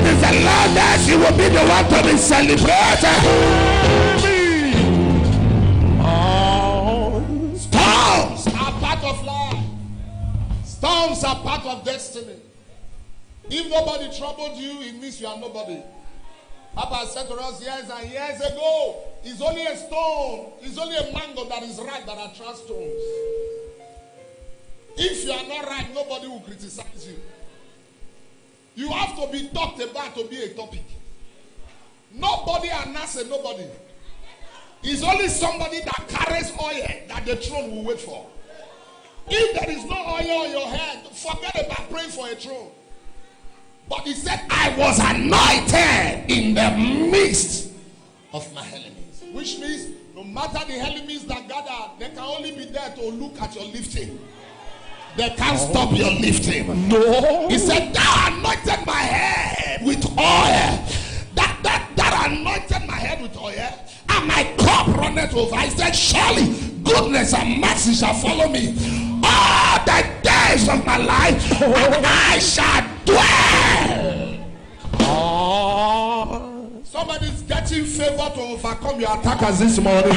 is the loudest, you will be the one to be celebrated. Storms are part of life. Storms are part of destiny. If nobody troubled you, it means you are nobody. Papa said to us years and years ago, it's only a stone, it's only a mango that is ripe that attracts stones. If you are not right, nobody will criticize you. You have to be talked about to be a topic. Nobody announces nobody. It's only somebody that carries oil that the throne will wait for. If there is no oil on your head, forget about praying for a throne. But he said, I was anointed in the midst of my enemies. Which means no matter the enemies that gather, they can only be there to look at your lifting. They can't stop your lifting. No. He said, thou anointed my head with oil. That anointed my head with oil, and my cup runneth over. He said, surely goodness and mercy shall follow me all the days of my life, and I shall dwell. Somebody's getting favor to overcome your attackers this morning.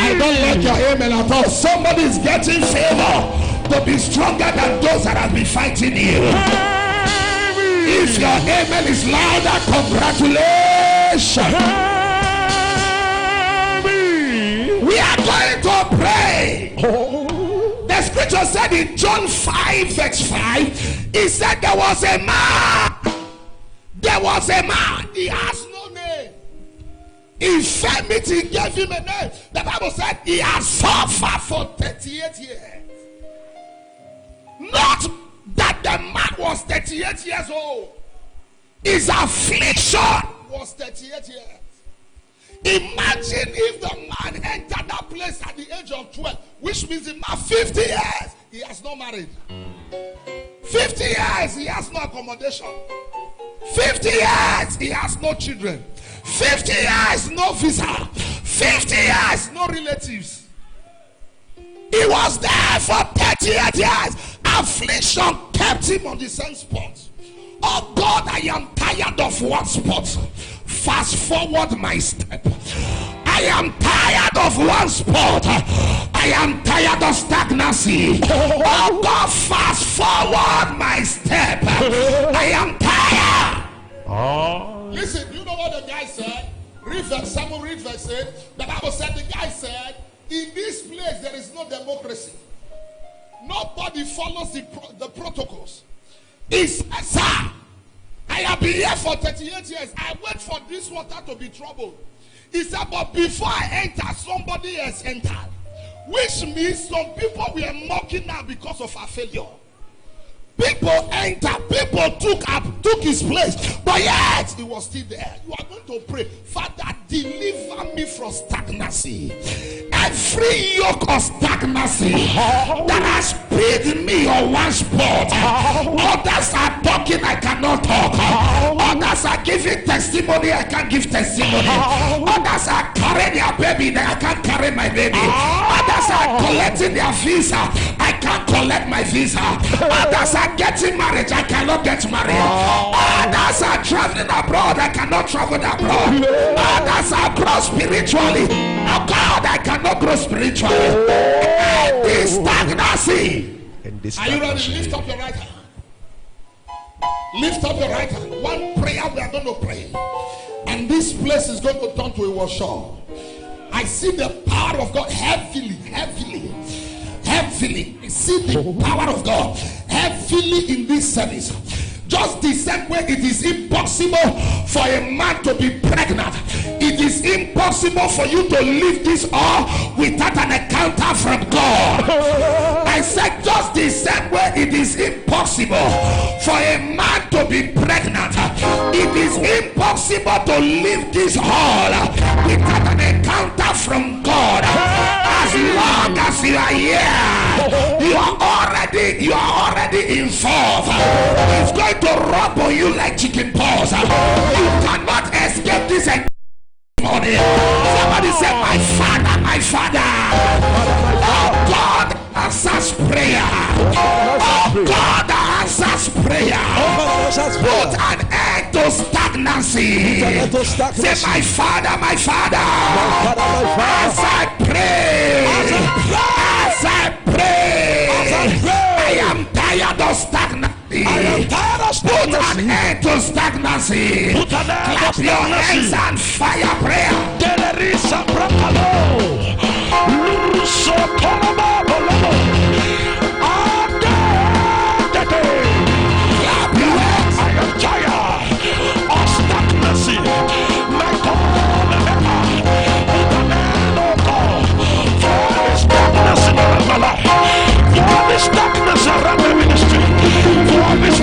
I don't like your amen at all. Somebody's getting favor to be stronger than those that have been fighting you. If your amen is louder, congratulations. We are going to pray. The scripture said in John 5 verse 5, it said there was a man. There was a man. He has no name. Infirmity gave him a name. The Bible said he has suffered for 38 years. Not that the man was 38 years old. His affliction was 38 years. Imagine if the man entered that place at the age of 12, which means in 50 years he has not married. 50 years he has no accommodation. 50 years he has no children. 50 years no visa. 50 years no relatives. He was there for 38 years. Affliction kept him on the same spot. Oh God, I am tired of one spot. Fast forward my step. I am tired of one spot. I am tired of stagnancy. Oh God, fast forward my step. I am tired. Listen, you know what the guy said? Read verse 7, read verse 8. The Bible said, the guy said, in this place there is no democracy. Nobody follows the protocols. He said, sir, I have been here for 38 years. I wait for this water to be troubled. He said, but before I enter, somebody else entered. Which means some people were mocking now because of our failure. People entered, people took his place, but yet he was still there. You are going to pray, Father, deliver me from stagnancy. Every yoke of stagnancy that has pinned me on one spot. Others are talking, I cannot talk. Others are giving testimony, I can't give testimony. Others are carrying their baby, I can't carry my baby. Others are collecting their visa, I can't collect my visa. Others are getting married, I cannot get married. Others are traveling abroad, I cannot travel abroad. Others are grow spiritually. Oh God, I cannot grow spiritually. This stagnancy. Are you ready? Lift up your right hand. Lift up your right hand. One prayer we are going to pray, and this place is going to turn to a workshop. I see the power of God heavily. I see the power of God heavily in this service. Just the same way it is impossible for a man to be pregnant, it is impossible for you to leave this all without an encounter from God. I said just the same way it is impossible for a man to be pregnant, it is impossible to leave this hall without an encounter from God. As long as you are here, you are already involved. It's going to rub on you like chicken paws. You cannot escape this morning. Somebody say, my father. Oh God answers prayer. Oh God answers prayer. Put an end to stagnancy. Say, my Father, my Father. As I pray, as I pray, I am tired of stagnancy. Put an end to stagnancy. Clap your hands and fire prayer. Darkness around the ministry. For this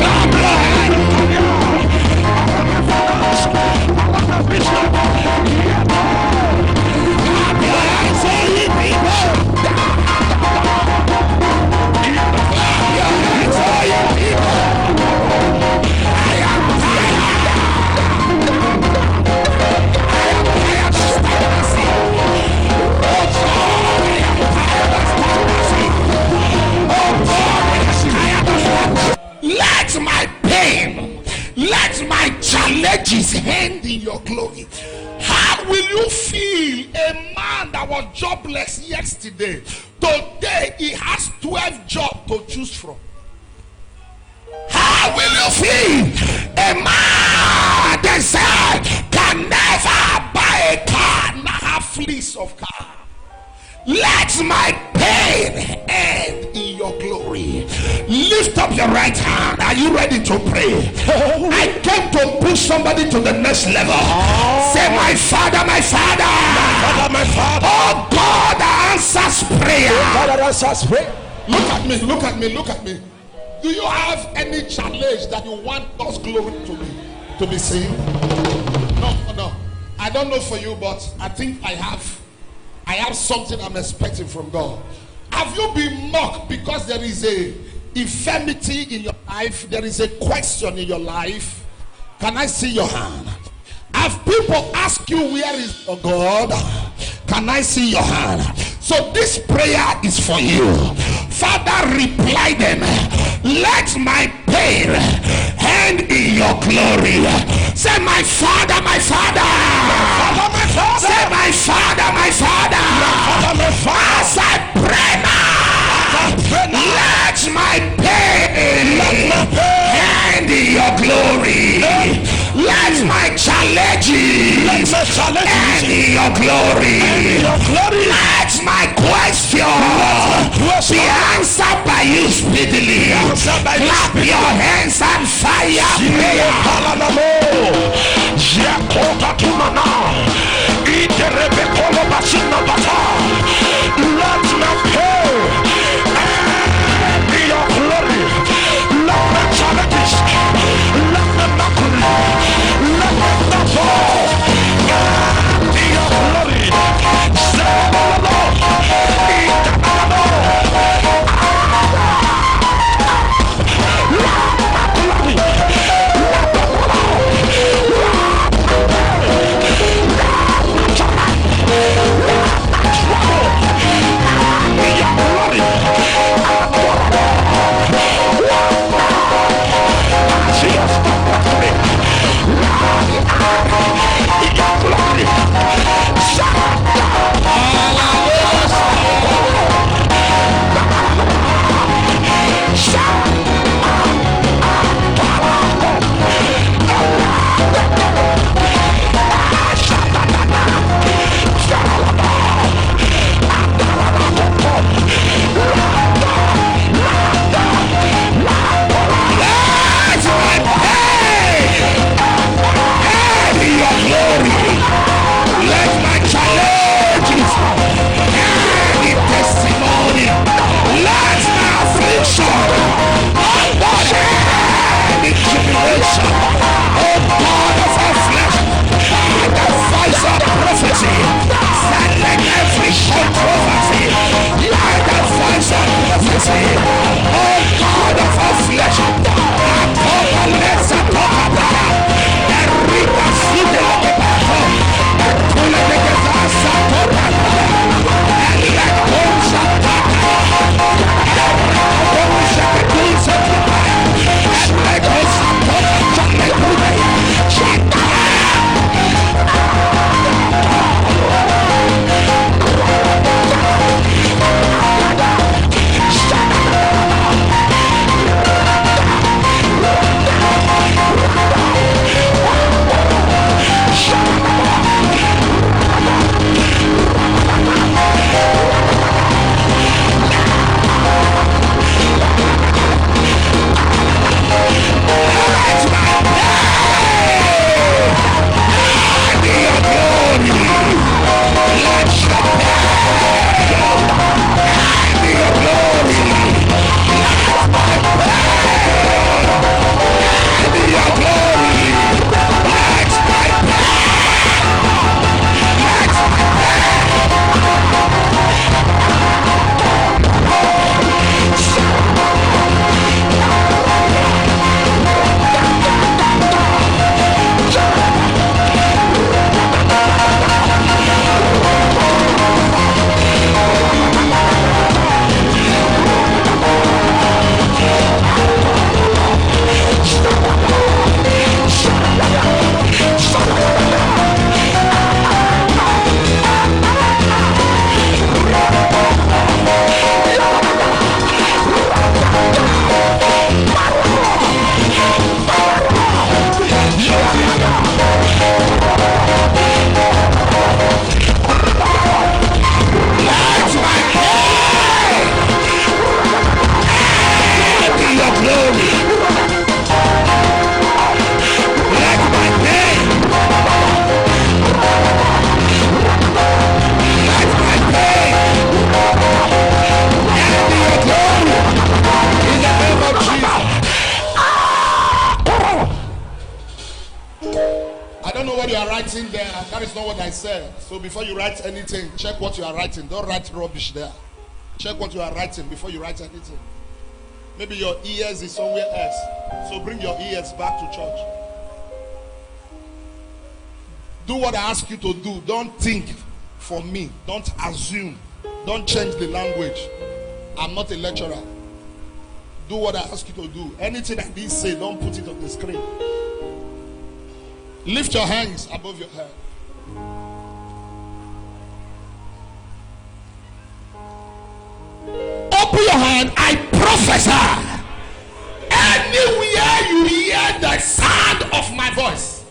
Let my pain, let my challenges end in your glory. How will you feel a man that was jobless yesterday? Today he has 12 jobs to choose from. How will you feel a man that said can never buy a car, now have fleece of car? Let my pain end in your glory. Lift up your right hand. Are you ready to pray? I came to push somebody to the next level. Say, my Father, my Father. my Father. Oh God answers prayer. God answers prayer. Look at me, look at me, look at me. Do you have any challenge that you want God's glory to be seen? No. I don't know for you, but I think I have something I'm expecting from God. Have you been mocked because there is a infirmity in your life? There is a question in your life. Can I see your hand? Have people asked you, where is your God? Can I see your hand? So this prayer is for you. Father, reply them. Let my pain end in your glory. Say, my Father, my Father. Say, my Father, my Father. As I pray now, let my pain end in your glory. Let my challenges end in your glory. Let my question be answered by you speedily. Clap your hands and fire prayer. Let my pain end in your glory. Let my challenges, let them not let them not fall in your glory. Say the Lord, what you are writing there. That is not what I said. So before you write anything, check what you are writing. Don't write rubbish there. Check what you are writing before you write anything. Maybe your ears is somewhere else. So bring your ears back to church. Do what I ask you to do. Don't think for me. Don't assume. Don't change the language. I'm not a lecturer. Do what I ask you to do. Anything I didn't say, don't put it on the screen. Lift your hands above your head. Open your hand. I prophesy. Anywhere you hear the sound of my voice,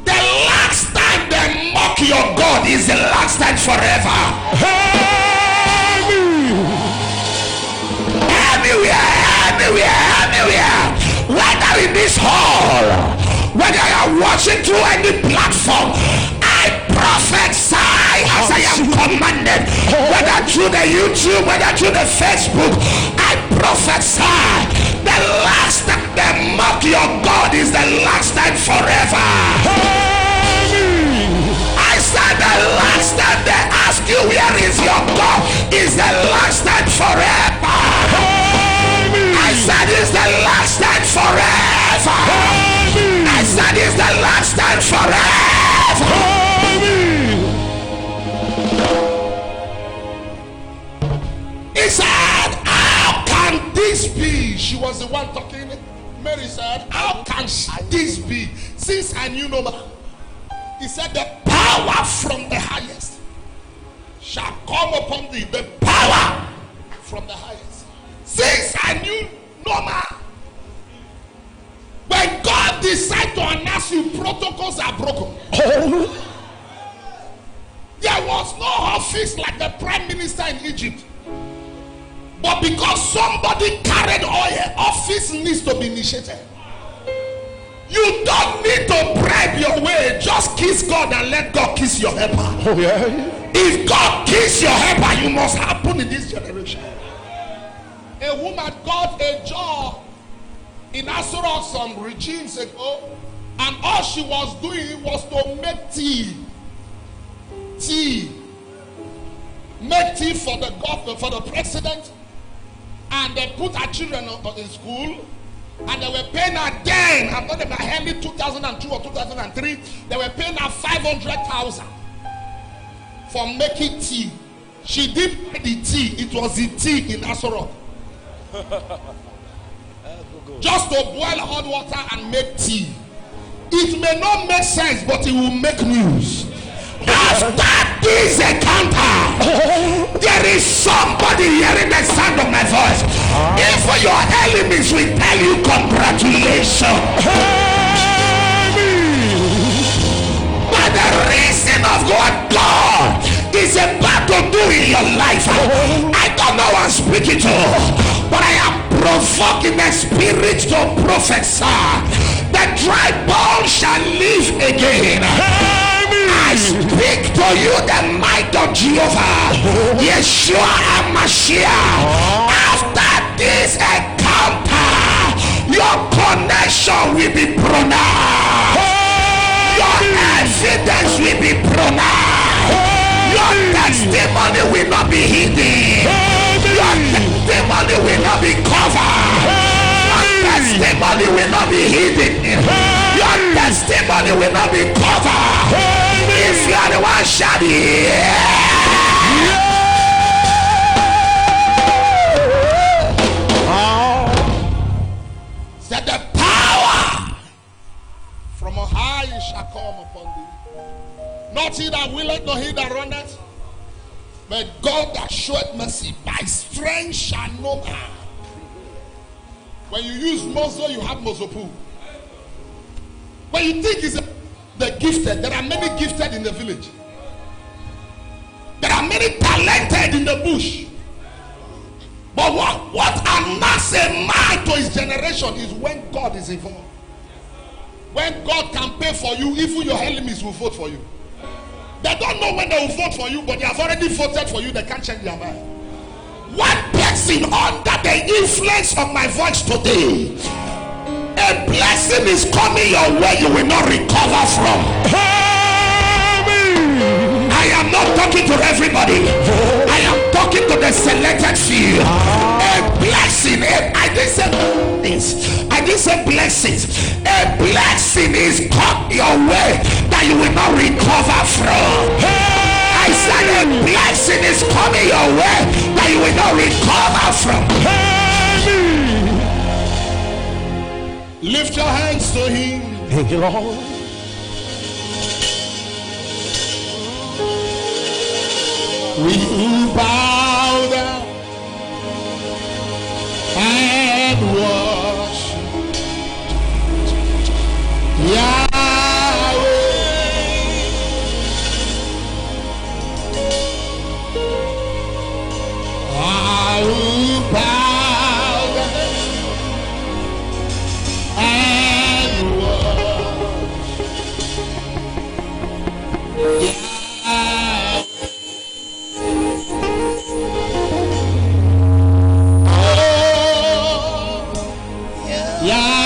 the last time they mock your God is the last time forever. Anywhere. Whether in this hall, whether you are watching through any platform, I prophesy as I am commanded. Whether through the YouTube, whether through the Facebook, I prophesy. The last time they mock your God is the last time forever. I said the last time they ask you where is your God is the last time forever. I said it's the last time forever. I said it's the last time forever. He said, how can this be? She was the one talking. Mary said, how can this be? Since I knew no man. He said, the power from the highest shall come upon thee. The power from the highest. Since I knew no man. When God decides to announce you, protocols are broken. There was no office like the prime minister in Egypt. But because somebody carried oil, office needs to be initiated. You don't need to bribe your way. Just kiss God and let God kiss your helper. Oh yeah. If God kiss your helper, you must happen in this generation. A woman got a job in Asura some regimes ago, and all she was doing was to make tea. Make tea for the governor, for the president. And they put her children in school, and they were paying her then, I'm not about early 2002 or 2003, they were paying her 500,000 for making tea. She didn't make the tea, it was the tea in Asura. Just to boil hot water and make tea. It may not make sense, but it will make news. After this encounter, there is somebody hearing the sound of my voice. If your enemies will tell you congratulations, by the reason of what God is about to do in your life, I don't know who I'm speaking to, but I am provoking the spirit to prophesy. The dry bones shall live again. I speak to you the might of Jehovah, Yeshua and Mashiach. After this encounter, your connection will be pronounced. Your evidence will be pronounced. Your testimony will not be hidden. Your testimony will not be covered. Your testimony will not be hidden. Your testimony will not be covered. If you are the one shouting, said the power from on high shall come upon thee. Not he that willeth, nor he that runneth, but God that showeth mercy. By strength shall no man. When you use mozo, you have mozopu. When you think it's the gifted, there are many gifted in the village. There are many talented in the bush. But what unmasks a man to his generation is when God is involved. When God can pay for you, even your enemies will vote for you. They don't know when they will vote for you, but they have already voted for you. They can't change their mind. One person under the influence of my voice today, a A blessing is coming your way you will not recover from. I am not talking to everybody. I am talking to the selected few. A blessing. I didn't say this. I didn't say blessings. A blessing is come your way that you will not recover from. I said a blessing is coming your way that you will not recover from. Lift your hands to him. Thank you, Lord. We bow down and worship Yahweh. I will bow down and worship Yahweh.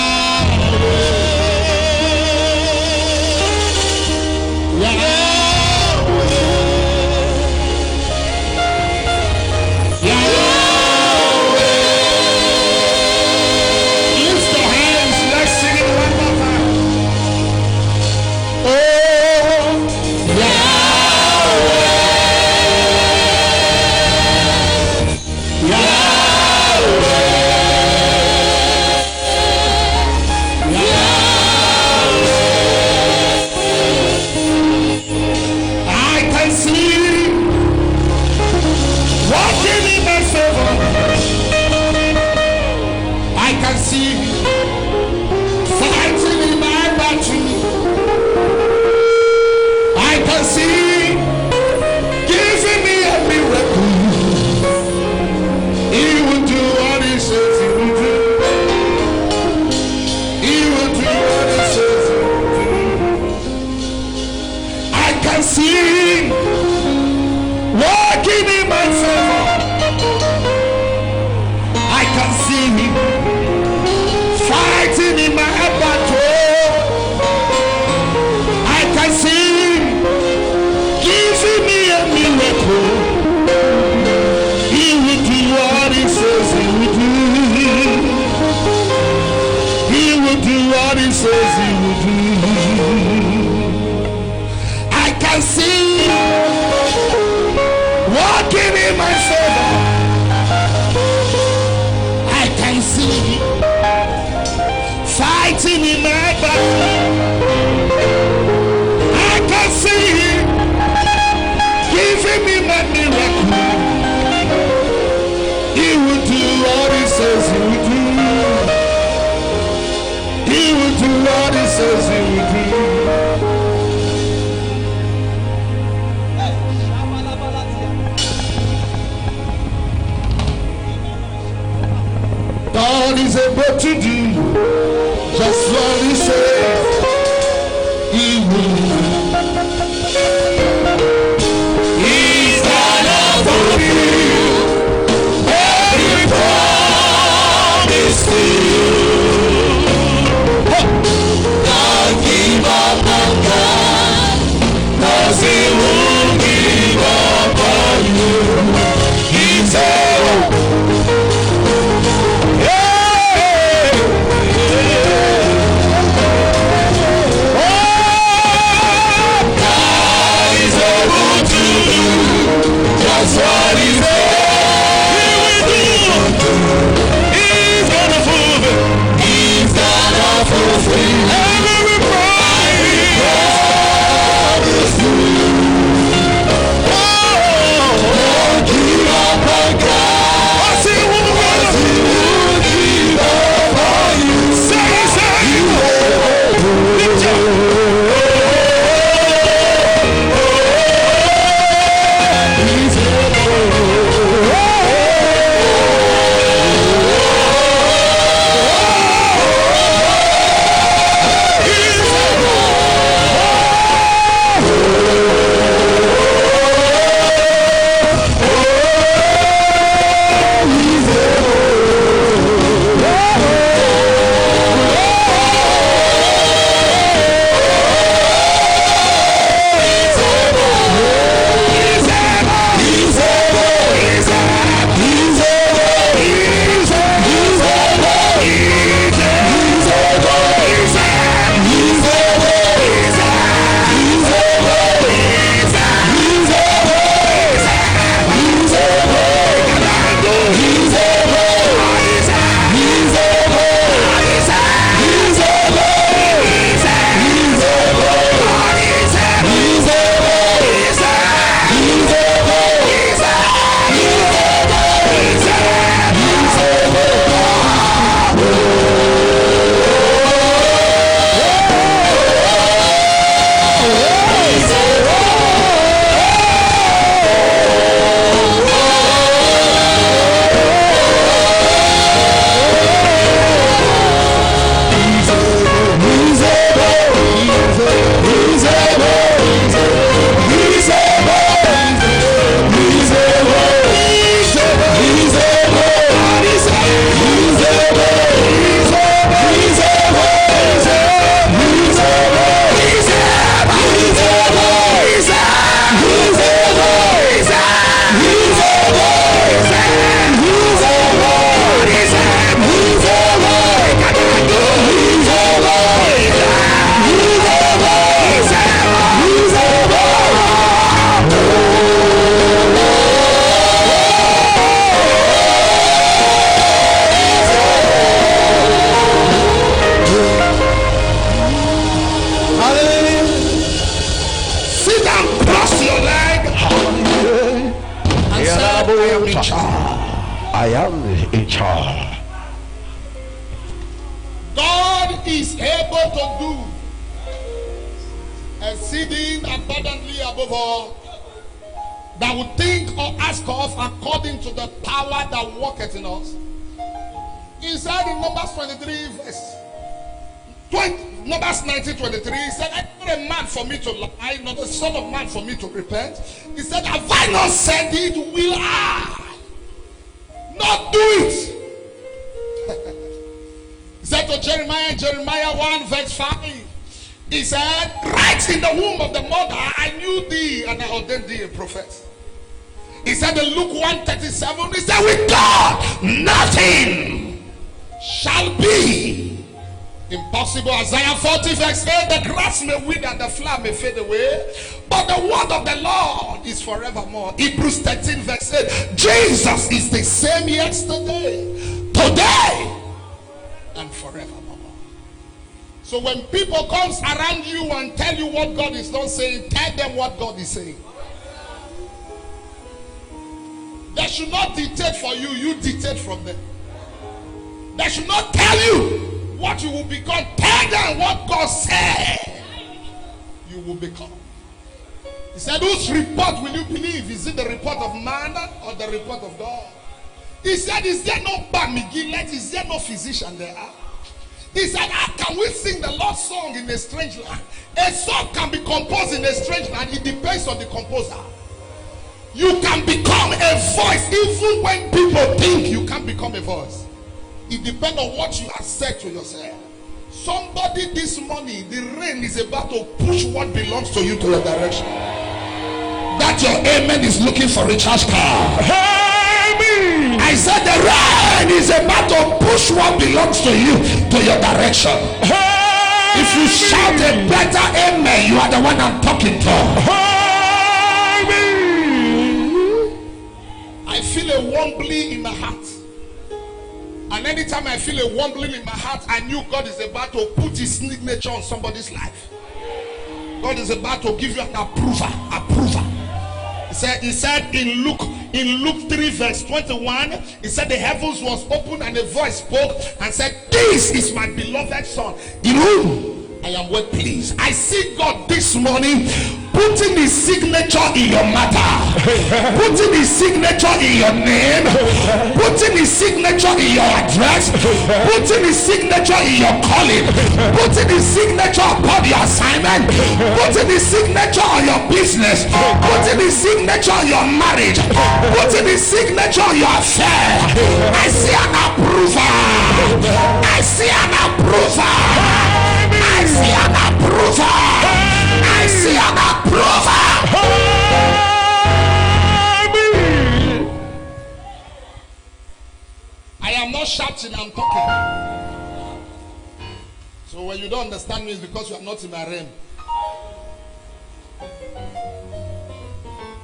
God is able to do just what he says he will do. He's gonna fulfill every promise to you. Don't give up on God, 'cause he won't give up on you. He's able. charge. I am in charge. God is able to do exceeding abundantly above all that we think or ask of, according to the power that worketh in us. He said in Numbers 23 verse 20, Numbers 19:23, he said, "I not a man for me to lie, not a son of man for me to repent." He said, "Have I not said it? Will I not do it?" He said to Jeremiah 1 verse 5, he said, "Right in the womb of the mother I knew thee, and I ordained thee a prophet." He said in Luke 1:37, he said, "With God nothing shall be impossible." Isaiah 40 verse 8, "The grass may wither and the flower may fade away, but the word of the Lord is forevermore." Hebrews 13 verse 8, "Jesus is the same yesterday, today, and forevermore." So when people comes around you and tell you what God is not saying, tell them what God is saying. They should not dictate for you, you dictate from them. They should not tell you what you will become, tell them what God said you will become. He said, "Whose report will you believe? Is it the report of man or the report of God?" He said, "Is there no Bamigilet? Is there no physician there?" He said, "How can we sing the Lord's song in a strange land?" A song can be composed in a strange land. It depends on the composer. You can become a voice even when people think you can't become a voice. It depends on what you have said to yourself. Somebody this morning, the rain is about to push what belongs to you to your direction. That your amen is looking for a charge car. Amen. I said the rain is about to push what belongs to you to your direction. Amen. If you shout a better amen, you are the one I'm talking to. Amen. I feel a wobbling in my heart. And anytime I feel a wobbling in my heart, I knew God is about to put his signature on somebody's life. God is about to give you an approval. He said in Luke 3 verse 21, he said the heavens was open and a voice spoke and said, "This is my beloved son, in whom I am well pleased." I see God this morning putting his signature in your matter, putting his signature in your name, putting his signature in your address, putting his signature in your calling, putting his signature upon your assignment, putting his signature on your business, putting his signature on your marriage, putting his signature on your affair. I see an approval. I see an approval. I see an approval. I see an approval. I am not shouting, I'm talking. So when you don't understand me, it's because you are not in my realm.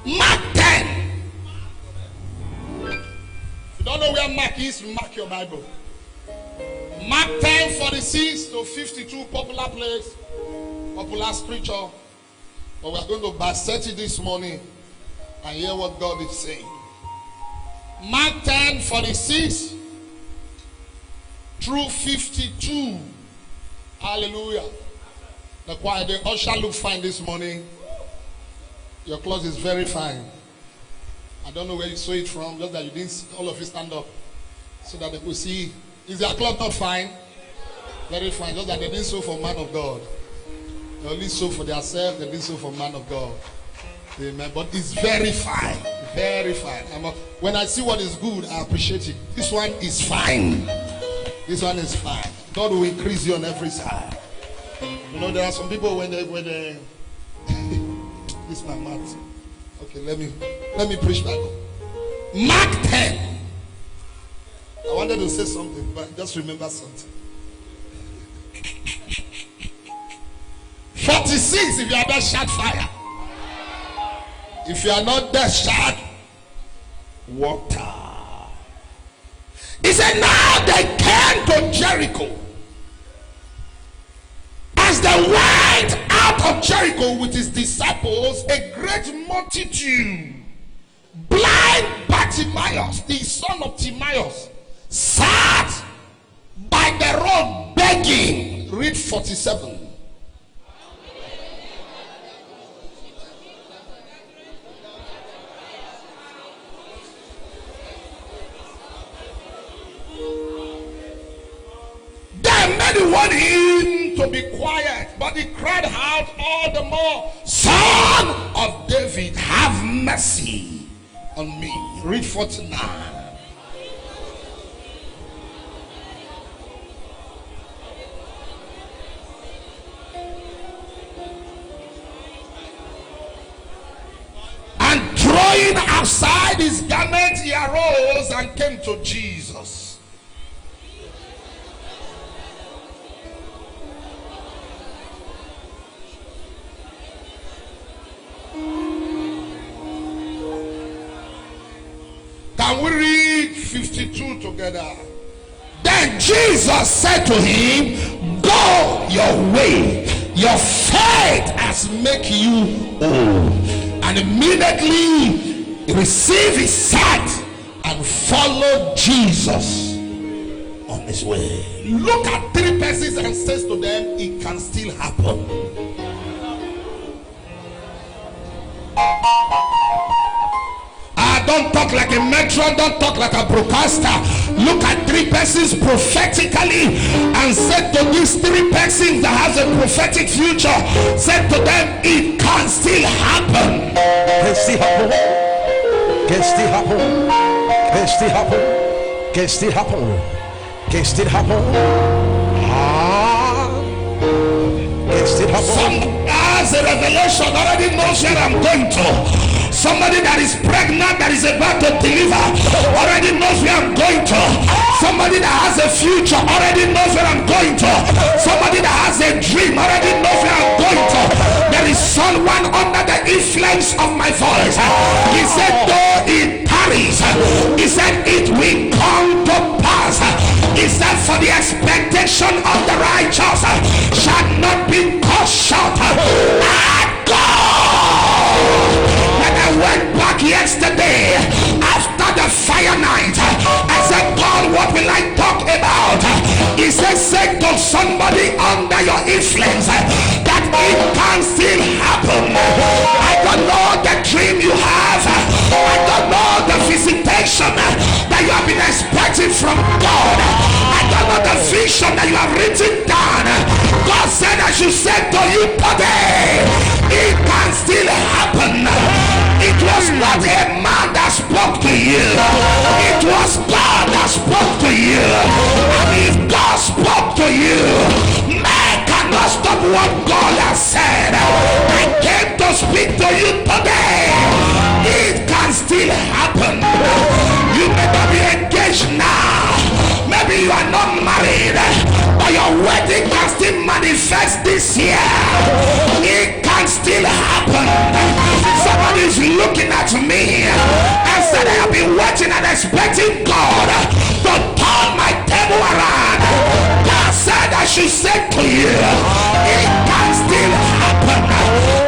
Mark 10. If you don't know where Mark is, mark your Bible. Mark 10:46 to 52, popular place, popular scripture. But we are going to dissect it this morning and hear what God is saying. Mark 10:46 through 52. Hallelujah. The choir, the usher look fine this morning. Your clothes is very fine. I don't know where you saw it from, just that you didn't see, all of you stand up so that they could see. Is their cloth not fine? Very fine, just that they didn't sew for man of God. They only sew for themselves, they didn't sew for man of God. Amen. But it's very fine. Very fine. When I see what is good, I appreciate it. This one is fine. This one is fine. God will increase you on every side. You know, there are some people when they this is my mouth. Okay, let me preach back. Mark 10. I wanted to say something, but just remember something. 46, if you are not, shout fire. If you are not there, shout water. He said, now they came to Jericho. As they went out of Jericho with his disciples, a great multitude, blind, Bartimaeus, the son of Timaeus, sat by the road begging. Read 47. Then many want him to be quiet, but he cried out all the more, Son of David, have mercy on me. Read 49. And throwing aside his garment, he arose and came to Jesus. Can we read 52 together? Then Jesus said to him, Go your way, your faith has made you whole. And immediately he received his sight and followed Jesus on his way. Look at three persons and says to them, it can still happen. Don't talk like a matron, don't talk like a broadcaster. Look at three persons prophetically and said to these three persons that has a prophetic future, said to them, it can still happen. Can still happen. Can still happen. Can still happen. Can still happen. Can still happen. Can still happen. Some has a revelation, already knows where I'm going to. Somebody that is pregnant, that is about to deliver, already knows where I'm going to. Somebody that has a future already knows where I'm going to. Somebody that has a dream already knows where I'm going to. There is someone under the influence of my voice. He said, though it tarries, he said it will come to pass. He said, for the expectation of the righteous shall not be cut short. And God, I went back yesterday after the fire night. I said, God, what will I talk about? He said, say to somebody under your influence that it can still happen. I don't know the dream you have. I don't know the visitation that you have been expecting from God. I don't know the vision that you have written down. God said I should say to you today, it can still happen. It was not a man that spoke to you. It was God that spoke to you. And if God spoke to you, man cannot stop what God has said. I came to speak to you today. It can still happen. You may not be engaged now. Maybe you are not married, but your wedding can still manifest this year. It can still happen. Somebody is looking at me and said, I have been waiting and expecting God to turn my table around. God said I should say to you, it can still happen.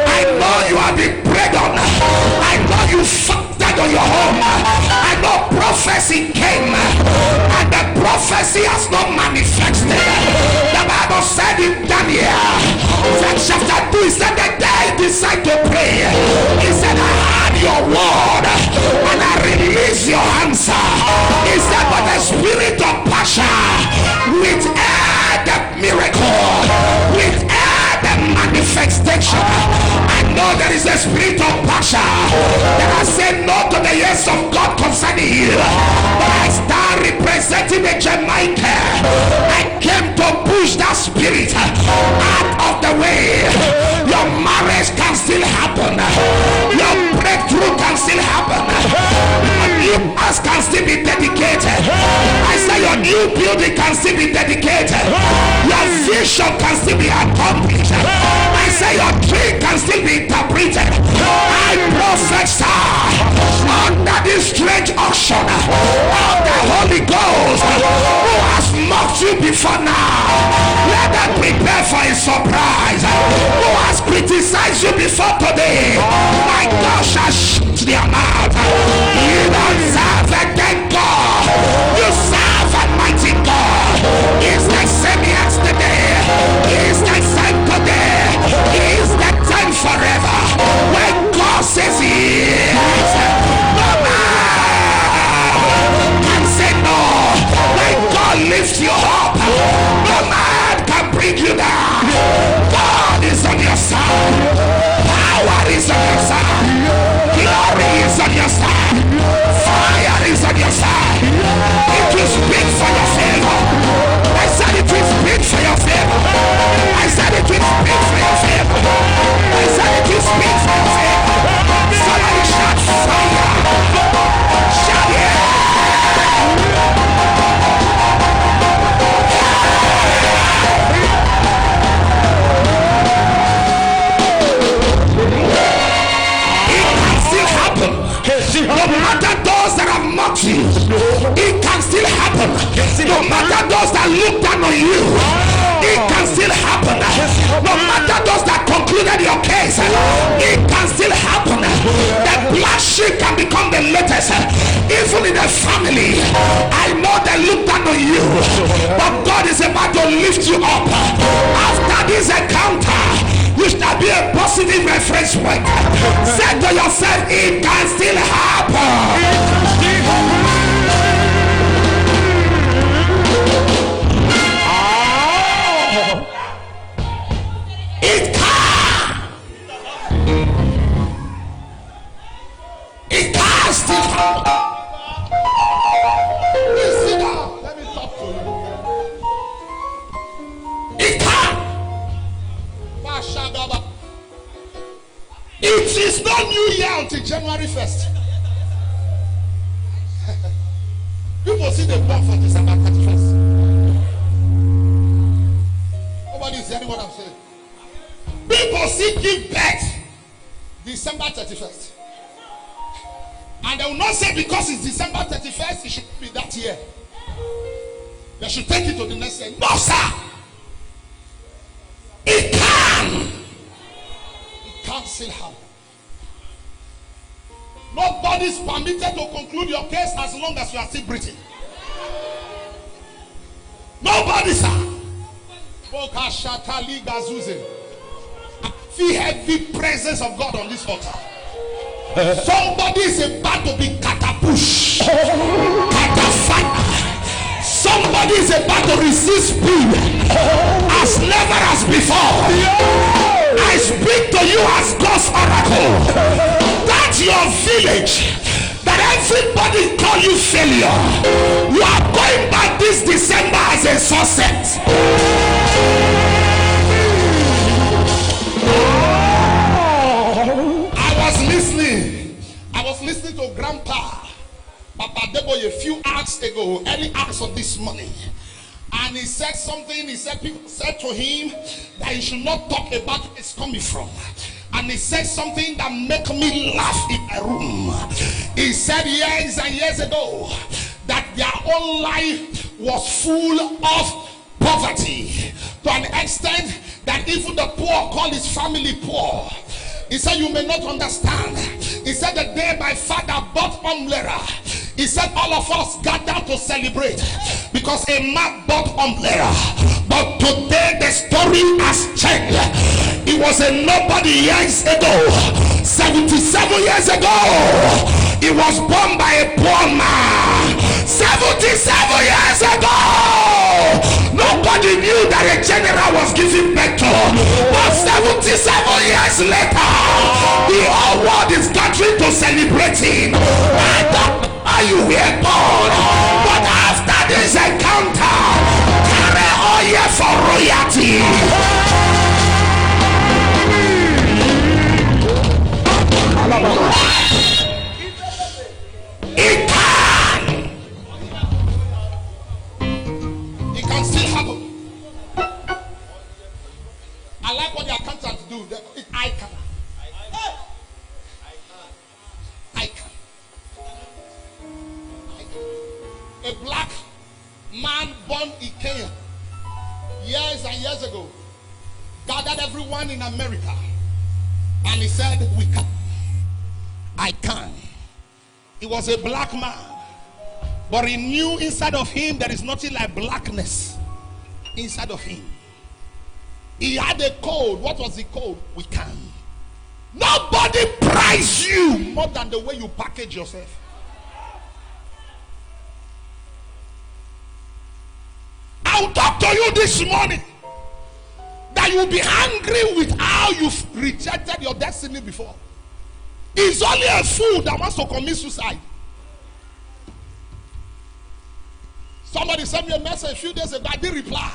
I know you have been prayed on. I know you factored on your home. I know prophecy came and the prophecy has not manifested. The Bible said in Daniel chapter 2, he said that they decide to pray. He said, I heard your word and I release your answer. He said, but the spirit of passion with the miracle, with the manifestation. I know there is a spirit of passion that has said no to the yes of God concerning you. But I stand representing the Jamaica. I came to push that spirit out of the way. Your marriage can still happen. Your breakthrough can still happen. Your new house can still be dedicated. I say your new building can still be dedicated. Your vision can still be accomplished. I say your dream can still be interpreted. I prophesy under this strange auction of the Holy Ghost who has mocked you before now. Let them prepare for a surprise. Who has criticized you before today, my God shall shut their mouth. You don't serve God is on your side. Power is on your side. Glory is on your side. Fire is on your side. It will speak for your favor. I said it will speak for your favor. I said it will speak for your favor. I said it will speak for your favor. Somebody shout fire. Shout yeah. No matter those that have mocked you, it can still happen. No matter those that look down on you, it can still happen. No matter those that concluded your case, it can still happen. The black sheep can become the latest. Even in a family, I know they look down on you, but God is about to lift you up. After this encounter, you shall be a positive reference point. Say to yourself, it can still happen. It can. It can still happen. Please sit down. Let me talk to you. It can. It is not New Year until January 1st. People see the bomb for December 31st. Nobody is hearing what I'm saying. People see give birth December 31st. And they will not say because it's December 31st, it should be that year. They should take it to the next year. No, sir. It can. It can still happen. Nobody is permitted to conclude your case as long as you are still breathing. Nobody, sir. I feel heavy presence of God on this altar. Somebody is about to be catapushed. Somebody is about to receive speed as never as before. I speak to you as God's oracle. That's your village. That everybody call you failure. You are going back this December as a success. I was listening to Grandpa Papa Debo a few hours ago, early hours of this morning. And he said something. He said people said to him that he should not talk about where it's coming from. And he said something that made me laugh in a room. He said years and years ago that their own life was full of poverty to an extent that even the poor call his family poor. He said you may not understand. He said the day my father bought umbrella, he said all of us gathered to celebrate because a man bought umbrella. But today the story has changed. It was a nobody years ago. 77 years ago, he was born by a poor man. 77 years ago, nobody knew that a general was giving birth to. But 77 years later, the whole world is gathering to celebrate him. I don't know how you were born, but after this encounter, carry oil for royalty. It can still happen. I like what the accountants do. I can. A black man born in Kenya years and years ago gathered everyone in America and he said, we can. I can. He was a black man, but he knew inside of him there is nothing like blackness inside of him. He had a code. What was the code? We can. Nobody prize you more than the way you package yourself. I'll talk to you this morning that that you'll be angry with how you've rejected your destiny before. It's only a fool that wants to commit suicide. Somebody sent me a message a few days ago. I didn't reply.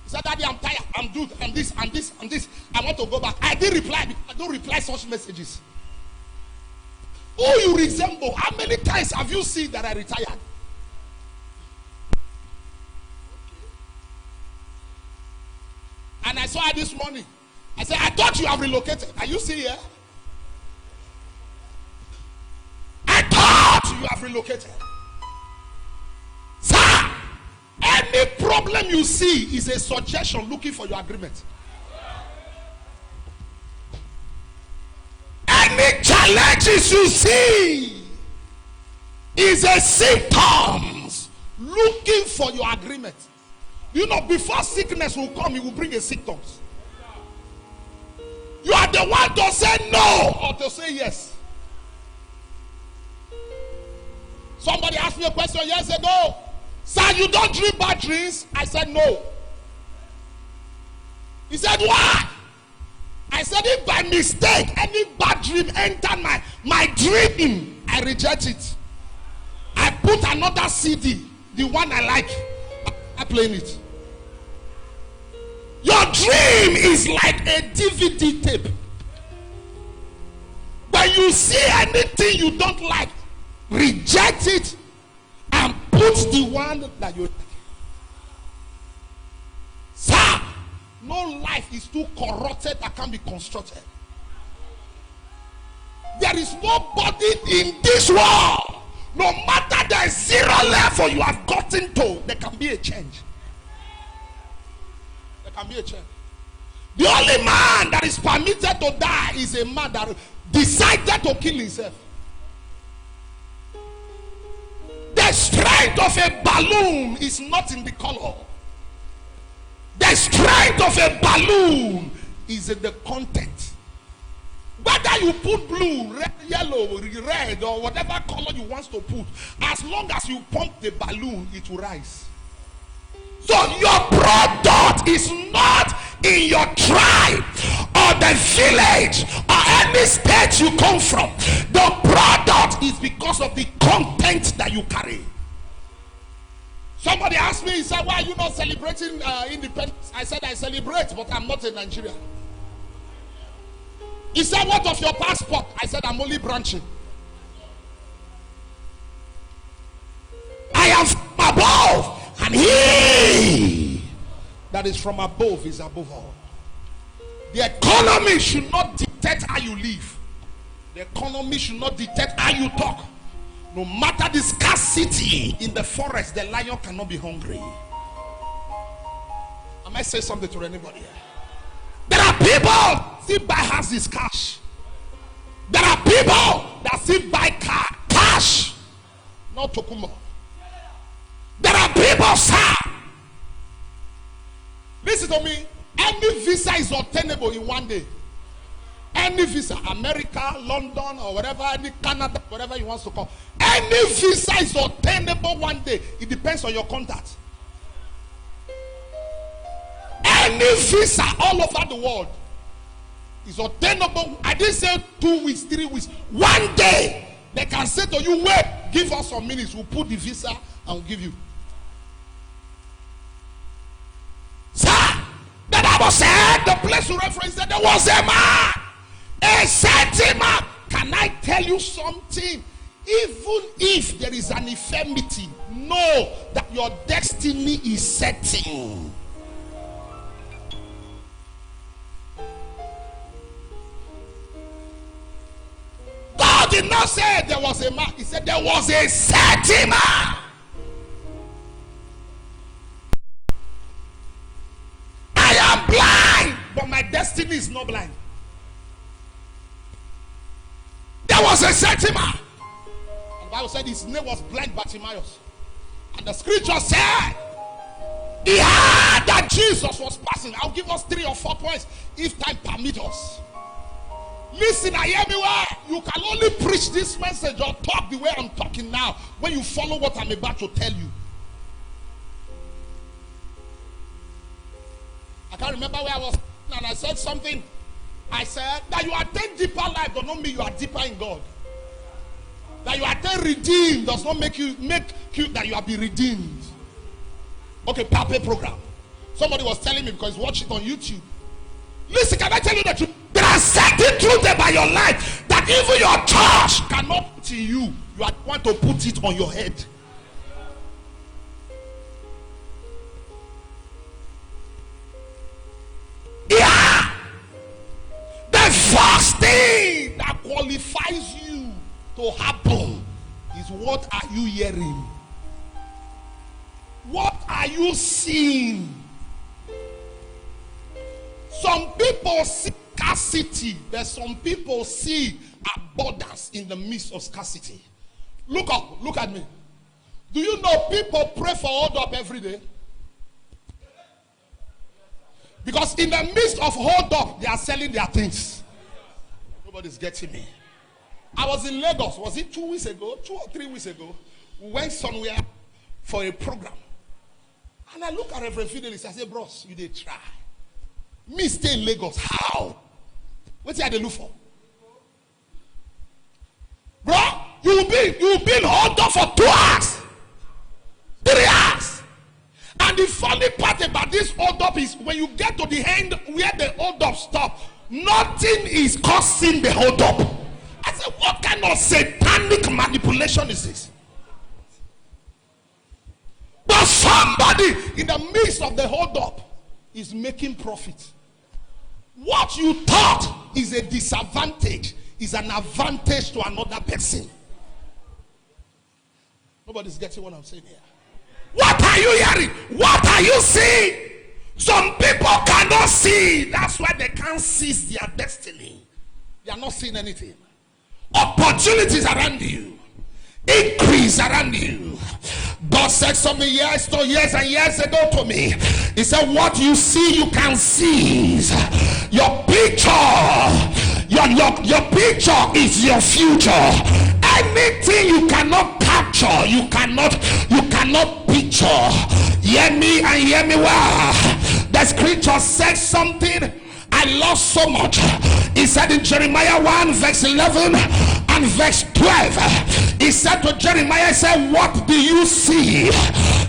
He said, Daddy, I'm tired. I'm good. I'm this, and this, and this. I want to go back. I didn't reply because I don't reply such messages. Who you resemble? How many times have you seen that I retired? And I saw her this morning. I said, I thought you have relocated. Are you still here? I thought you have relocated. Sir, any problem you see is a suggestion looking for your agreement. Any challenges you see is a symptoms looking for your agreement. You know, before sickness will come, it will bring a symptoms. You are the one to say no or to say yes. Somebody asked me a question years ago. Sir, you don't dream bad dreams? I said no. He said, why? I said, if by mistake any bad dream entered my dream, I reject it. I put another CD, the one I like, I playing it. Your dream is like a DVD tape. When you see anything you don't like, reject it and put the one that you like. Sir, no life is too corrupted that can be constructed. There is nobody in this world, no matter the zero level you have gotten to, there can be a change. There can be a change. The only man that is permitted to die is a man that decided to kill himself. The strength of a balloon is not in the color. The strength of a balloon is in the content. Whether you put blue, red, yellow, red, or whatever color you want to put, as long as you pump the balloon, it will rise. So your product is not in your tribe or the village or any state you come from. The product is because of the content that you carry. Somebody asked me, he said, why are you not celebrating independence? I said, I celebrate, but I'm not in Nigeria. He said, what of your passport? I said, I'm only branching. I am from above. And he that is from above is above all. The economy should not dictate how you live. The economy should not dictate how you talk. No matter the scarcity in the forest, the lion cannot be hungry. Am I saying something to anybody here? There are people still buy houses cash. There are people that still buy car cash, not tokumo. There are people, sir. Listen to me. Any visa is obtainable in one day. Any visa, America, London, or whatever, any Canada, whatever you want to call. Any visa is obtainable one day. It depends on your contact. Any visa all over the world is obtainable. I didn't say 2 weeks, 3 weeks. One day, they can say to you, wait, give us some minutes. We'll put the visa and we'll give you. Sir, the Bible said, the place to reference that there was a man, a certain man. Can I tell you something? Even if there is an infirmity, know that your destiny is setting. God did not say there was a man. He said there was a certain man. I am blind, but my destiny is not blind. There was a certain man. And the Bible said his name was blind Bartimaeus. And the scripture said he heard that Jesus was passing. I'll give us 3 or 4 points if time permits us. Listen, I hear me well. You can only preach this message or talk the way I'm talking now when you follow what I'm about to tell you. I can't remember where I was. and I said something. I said that you attain deeper life does not mean you are deeper in God. That you attain redeemed does not make you that you have been redeemed. Okay, Pape program. Somebody was telling me because watch it on YouTube. Listen, can I tell you the truth? There are certain truths about your life that even your church cannot put in you. You want to put it on your head. Yeah. The first thing that qualifies you to happen is, what are you hearing? What are you seeing? Some people see scarcity, but some people see abundance in the midst of scarcity. Look up, look at me. Do you know people pray for hold up every day? Because in the midst of hold up, they are selling their things. Nobody's getting me. I was in Lagos, was it 2 weeks ago? 2 or 3 weeks ago? We went somewhere for a program. And I look at Reverend Fidelis, I say, bros, you did try. Me stay in Lagos. How? What's the look for? Bro, you've been hold up for 2 hours. 3 hours. And the funny part about this hold up is when you get to the end where the hold up stop, nothing is causing the hold up. I said, what kind of satanic manipulation is this? But somebody in the midst of the hold up is making profit. What you thought is a disadvantage is an advantage to another person. Nobody's getting what I'm saying here. What are you hearing? What are you seeing? Some people cannot see. That's why they can't seize their destiny. They are not seeing anything. Opportunities around you. Increase around you. God said something years and years ago to me. He said, what you see, you can seize. Your picture, your picture is your future. Anything you cannot capture, you cannot picture. Hear me and hear me well. The scripture said something I love so much. He said in Jeremiah 1 verse 11 and verse 12, he said to Jeremiah, he said, what do you see?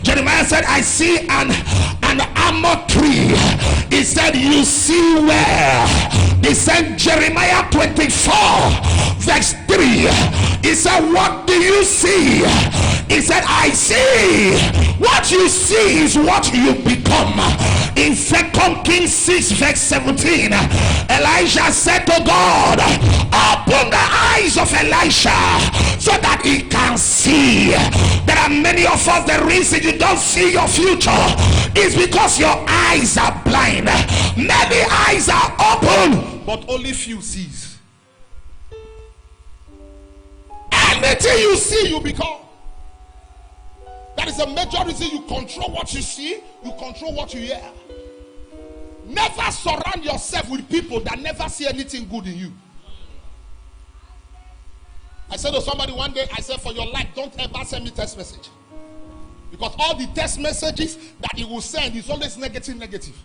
Jeremiah said, I see an almond tree. He said, you see where? He said, Jeremiah 24 verse 3, he said, what do you see? He said, I see. What you see is what you become. In 2 Kings 6 verse 17, Elijah said to God, open the eyes of Elisha so that he can see. There are many of us, the reason you don't see your future is because your eyes are blind. Many eyes are open, but only few sees. Anything you see, you become. That is a major reason you control what you see, you control what you hear. Never surround yourself with people that never see anything good in you. I said to somebody one day, I said, for your life, don't ever send me text message. Because all the text messages that he will send is always negative.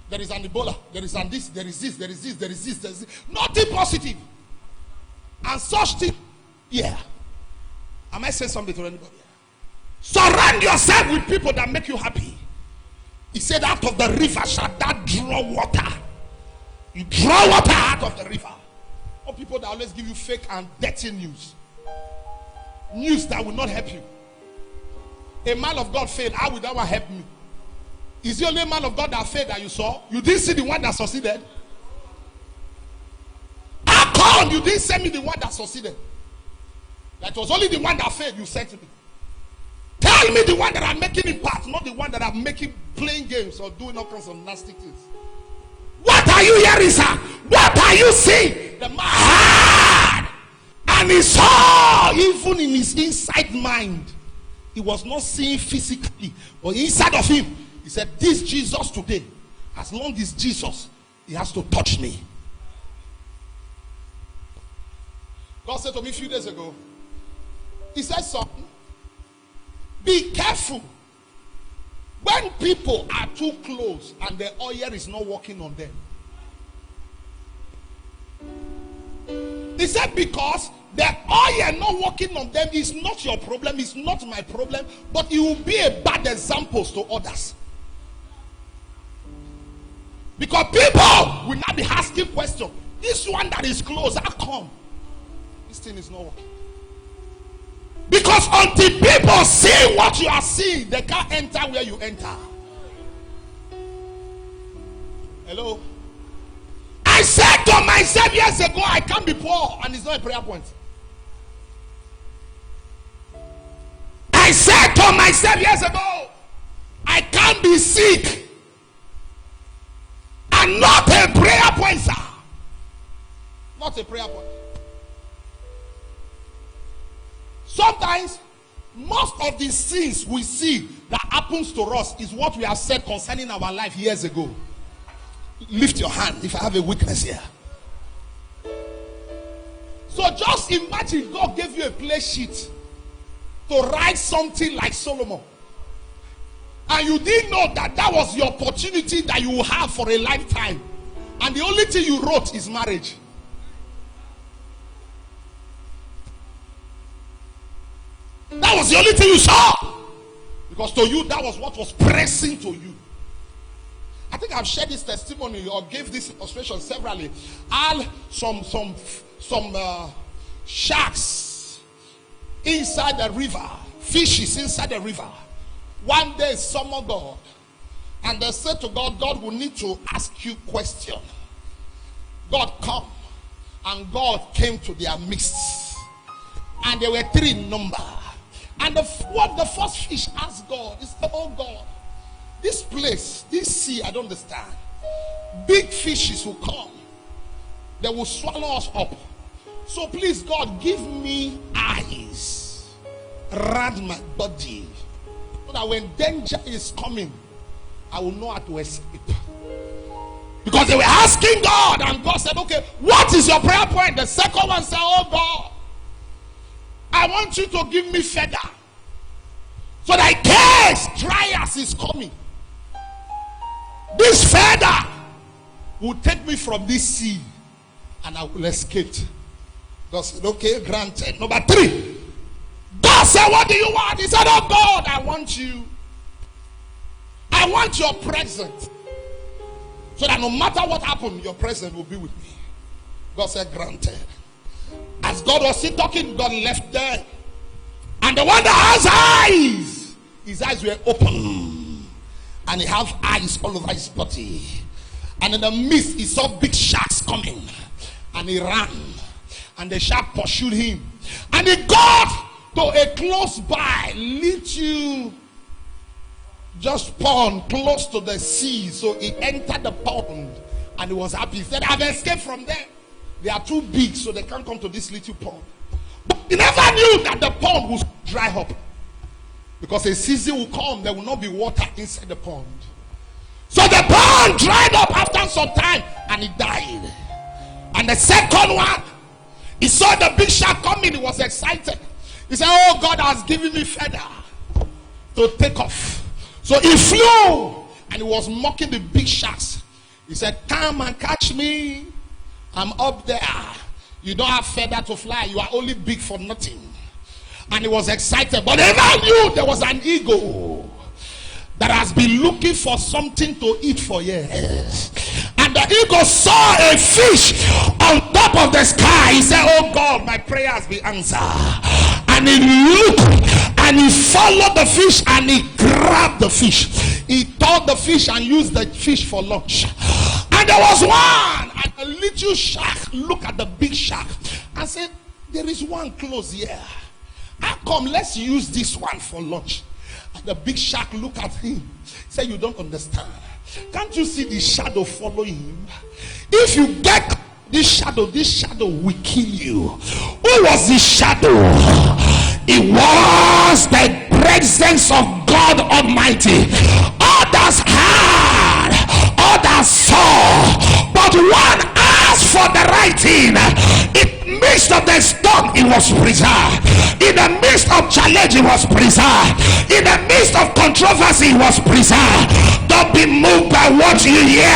There is an Ebola, there is an this, there is this, there is this, there is this, there is this. Nothing positive. And such thing, yeah. Am I saying something to anybody? Surround yourself with people that make you happy. He said, out of the river shall that draw water. You draw water out of the river. Or people that always give you fake and dirty news. News that will not help you. A man of God failed. How will that one help me? Is the only man of God that failed that you saw? You didn't see the one that succeeded? How come you didn't send me the one that succeeded? That was only the one that failed you sent to me. Tell me the one that are making impact, not the one that are playing games or doing all kinds of nasty things. What are you hearing, sir? What are you seeing? The man had, and he saw, even in his inside mind, he was not seeing physically, but inside of him, he said, this Jesus today, as long as Jesus, he has to touch me. God said to me a few days ago, he said, son, be careful when when people are too close and the oil is not working on them, he said, because the oil not working on them is not your problem, it's not my problem, but it will be a bad example to others. Because people will not be asking questions. This one that is close, how come this thing is not working? Because until people see what you are seeing, they can't enter where you enter. Hello? I said to myself years ago, I can't be poor, and it's not a prayer point. I said to myself years ago, I can't be sick, and not a prayer point, sir. Not a prayer point. Sometimes, most of the things we see that happens to us is what we have said concerning our life years ago. Lift your hand if I have a weakness here. So just imagine God gave you a play sheet to write something like Solomon, and you didn't know that that was the opportunity that you will have for a lifetime, and the only thing you wrote is marriage. That was the only thing you saw, because to you that was what was pressing to you. I think I've shared this testimony or gave this illustration severally. Some sharks inside the river, fishes inside the river. One day summoned God, and they said to God, God will need to ask you question. God come, and God came to their midst, and there were 3 in number. And what the first fish asked God is, oh God, this place, this sea, I don't understand. Big fishes will come, they will swallow us up. So please, God, give me eyes around my body, so that when danger is coming, I will know how to escape. Because they were asking God, and God said, okay, what is your prayer point? The second one said, oh God, I want you to give me feather, so that in case trials is coming, this feather will take me from this sea, and I will escape. God said, okay, granted. Number 3, God said, what do you want? He said, oh God, I want your presence, so that no matter what happened, your presence will be with me. God said, granted. As God was still talking, God left there, and the one that has eyes, his eyes were open, and he had eyes all over his body, and in the midst he saw big sharks coming, and he ran, and the shark pursued him, and he got to a close by little just pond close to the sea. So he entered the pond, and he was happy. He said, I've escaped from them. They are too big, so they can't come to this little pond. But he never knew that the pond would dry up, because a season will come, there will not be water inside the pond. So the pond dried up after some time, and he died. And the second one, he saw the big shark coming. He was excited. He said, oh, God has given me feather to take off. So he flew, and he was mocking the big sharks. He said, come and catch me, I'm up there. You don't have feather to fly, you are only big for nothing. And he was excited, but he never knew there was an eagle that has been looking for something to eat for years. And the eagle saw a fish on top of the sky. He said, oh God, my prayer has been answered. And he looked, and he followed the fish, and he grabbed the fish. He taught the fish and used the fish for lunch. And there was one, and a little shark looked at the big shark and said, there is one close here. How come? Let's use this one for lunch. And the big shark looked at him, said, you don't understand. Can't you see the shadow following him? If you get this shadow will kill you. Who was this shadow? It was the presence of God Almighty. Others heard, others saw, but one asked for the right thing. It mixed up the storm it was preserved. In the midst of challenge, it was preserved. In the midst of controversy, it was preserved. Don't be moved by what you hear.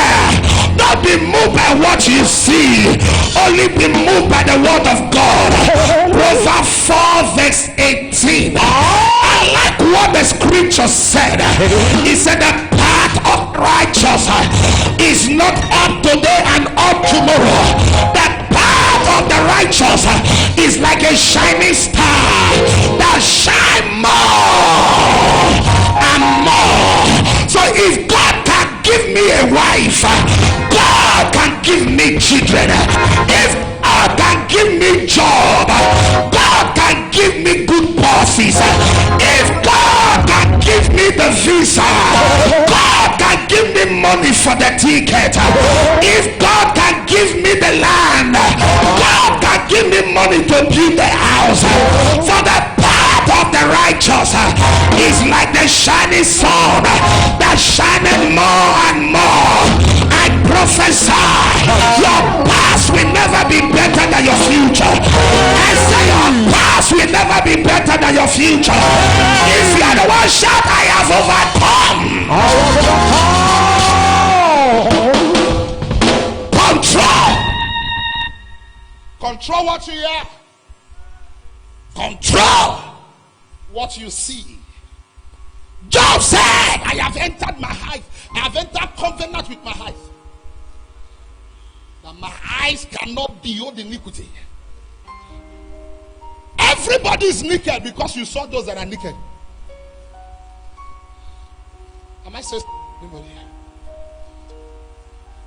Don't be moved by what you see. Only be moved by the word of God. Proverbs 4 verse 18. I like what the scripture said. He said the path of righteous is not up today and up tomorrow. The path of the righteous is like a shining star that shine more and more. So if God can give me a wife, God can give me children. If God can give me job, God can give me good bosses. If God can give me the visa, God can give me money for the ticket. If God can give me the land, God can give me money to build the house. For the path of the righteous is like the shining sun that shineth more and more. I prophesy your past will never be better than your future. I say your past will never be better than your future. If you are the one, shout, I have overcome. Control. Control what you hear. Control what you see. Job said, I have entered my eyes. I have entered covenant with my eyes. That my eyes cannot behold iniquity. Everybody is naked because you saw those that are naked. Am I saying anybody?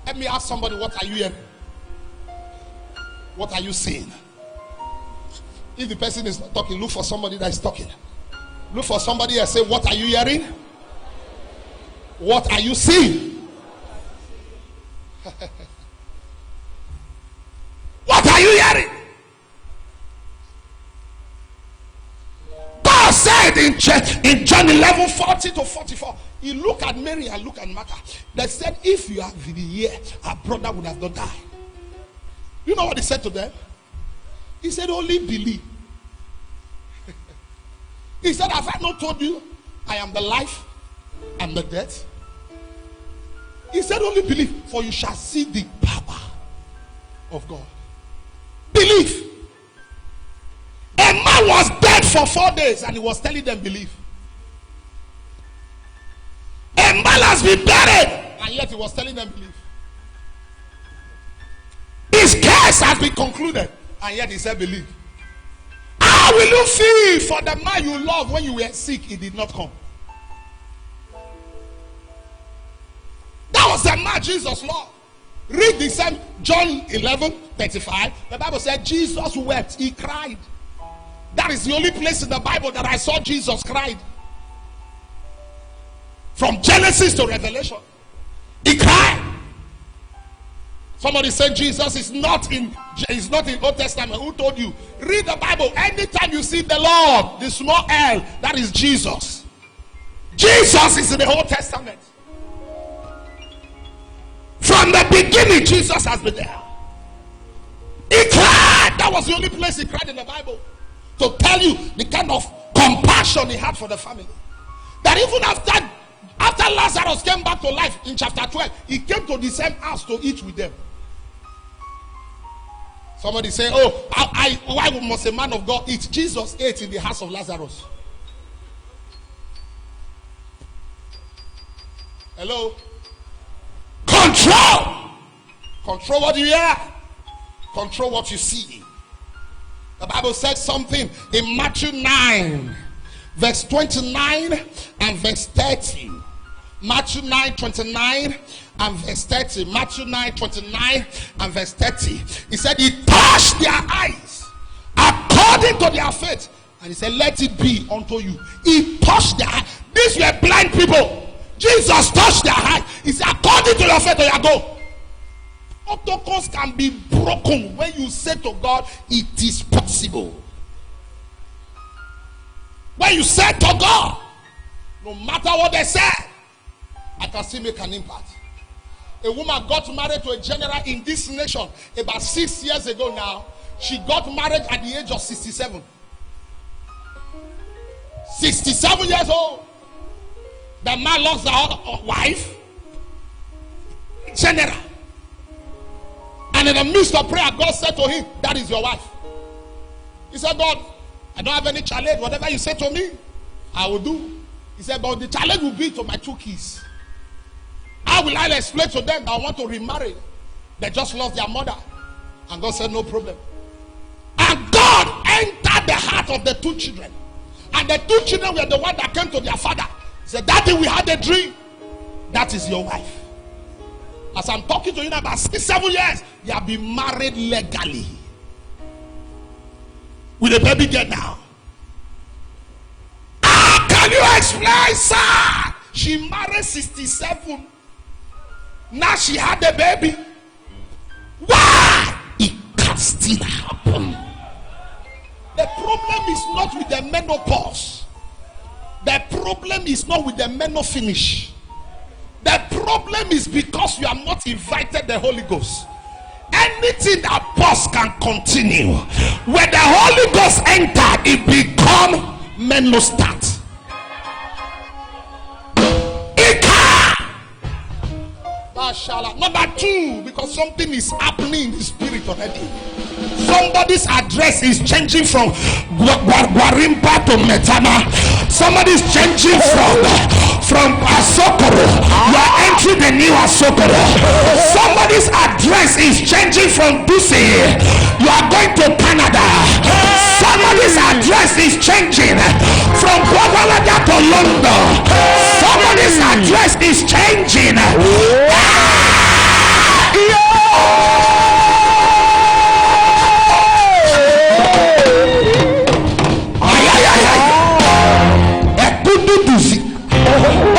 Let me ask somebody, what are you hearing? What are you seeing? If the person is not talking, look for somebody that is talking. Look for somebody and say, what are you hearing? What are you seeing? What are you hearing? God said in John 11:40-44, he looked at Mary and looked at Martha. They said, if you had been here, our brother would have not died. You know what he said to them? He said, only believe. He said, have I not told you I am the life and the death? He said, only believe, for you shall see the power of God. Believe. A man was dead for 4 days and he was telling them, believe. A man has been buried and yet he was telling them, believe. His case has been concluded and yet he said, believe. How will you feel for the man you love when you were sick? He did not come. That was the man Jesus loved. Read the same John 11:35. The Bible said Jesus wept. He cried. That is the only place in the Bible that I saw Jesus cried. From Genesis to Revelation, he cried. Somebody said Jesus is not in Old Testament. Who told you? Read the Bible. Anytime you see the Lord, the small L, that is Jesus. Jesus is in the Old Testament. From the beginning, Jesus has been there. He cried. That was the only place he cried in the Bible. To tell you the kind of compassion he had for the family. That even after Lazarus came back to life in chapter 12, he came to the same house to eat with them. Somebody say, oh, why must a man of God eat? Jesus ate in the house of Lazarus. Hello? Control. Control what you hear. Control what you see. The Bible says something in Matthew 9 verse 29 and verse 30. Matthew 9:29 and verse 30. Matthew 9:29 and verse 30. He said he touched their eyes according to their faith. And he said, let it be unto you. He touched their eyes. These were blind people. Jesus touched their eyes. He said, according to your faith, you go. Protocols can be broken when you say to God, it is possible. When you say to God, no matter what they say, I can still make an impact. A woman got married to a general in this nation about 6 years ago now. She got married at the age of 67. 67 years old. The man lost the wife. General. And in the midst of prayer, God said to him, that is your wife. He said, God, I don't have any challenge. Whatever you say to me, I will do. He said, but the challenge will be to my 2 kids. How will I explain to them that I want to remarry? They just lost their mother. And God said, no problem. And God entered the heart of the 2 children. And the 2 children were the one that came to their father. He said, Daddy, we had a dream. That is your wife. As I'm talking to you now, about 6-7 years, you have been married legally. With a baby girl now. How can you explain, sir? She married 67. Now she had a baby. Why? It can still happen. The problem is not with the menopause. The problem is not with the menofinish. The problem is because you have not invited the Holy Ghost. Anything that pause can continue. When the Holy Ghost enter, it become menostat. Number 2, because something is happening in the spirit already. Somebody's address is changing from Guarimpa to Metama. Somebody's changing from Asokoro. You are entering the new Asokoro. Somebody's address is changing from Dusi. You are going to Canada. Somebody's address is changing from Guadalajara to London. Somebody's address is changing.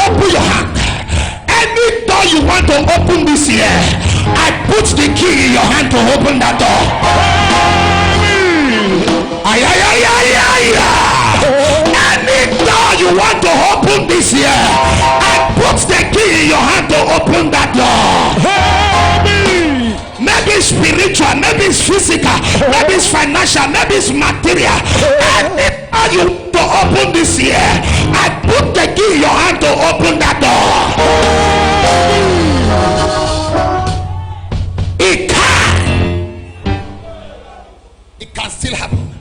Open your hand. Any door you want to open this year, I put the key in your hand to open that door. Any door you want to open this year, I put the key in your hand to open that door. Maybe it's spiritual, maybe it's physical, maybe it's financial, maybe it's material. Any door you want to open this year, I put the key in your hand to open that door. It can still happen.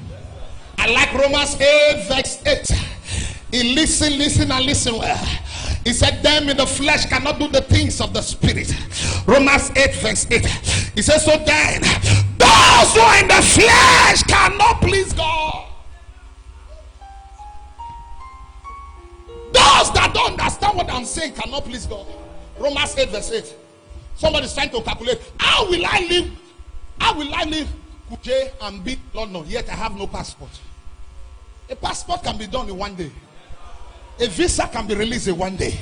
I like Romans 8 verse 8. He listen and listen well. He said, them in the flesh cannot do the things of the spirit. Romans 8 verse 8. He says, so then those who are in the flesh cannot please God. Those that don't understand what I'm saying cannot please God. Romans 8 verse 8. Somebody's trying to calculate, how will I live Kuje and be London, yet I have no passport? A passport can be done in one day. A visa can be released in one day.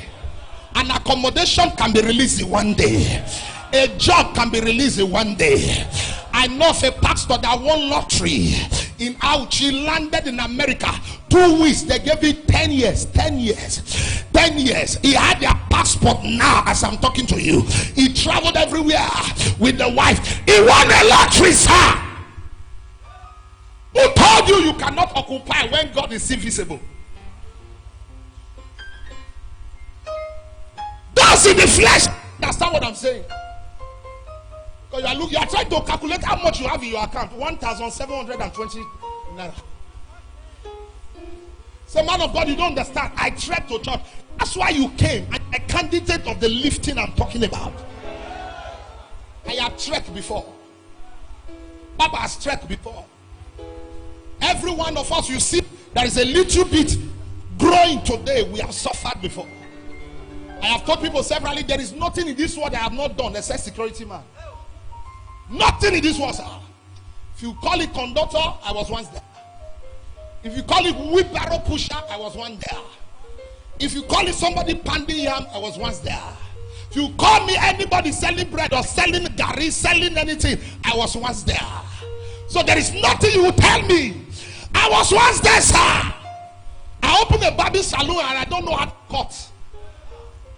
An accommodation can be released in one day. A job can be released in one day. I know of a pastor that won lottery in Auchi, landed in America. 2 weeks, they gave him 10 years. 10 years. 10 years. He had their passport now as I'm talking to you. He traveled everywhere with the wife. He won a lottery, sir. Who told you you cannot occupy when God is invisible? Those in the flesh understand what I'm saying. Because you are trying to calculate how much you have in your account. 1,720 naira. Say, man of God, you don't understand. I trekked to church. That's why you came. I'm a candidate of the lifting I'm talking about. I have trekked before. Baba has trekked before. Every one of us, you see, there is a little bit growing today. We have suffered before. I have told people severally, there is nothing in this world I have not done except security man. Nothing in this world, sir. If you call it conductor, I was once there. If you call it wheelbarrow pusher, I was once there. If you call it somebody panding yam, I was once there. If you call me anybody selling bread or selling gari, selling anything, I was once there. So there is nothing you will tell me. I was once there, sir. I opened a barber salon and I don't know how to cut.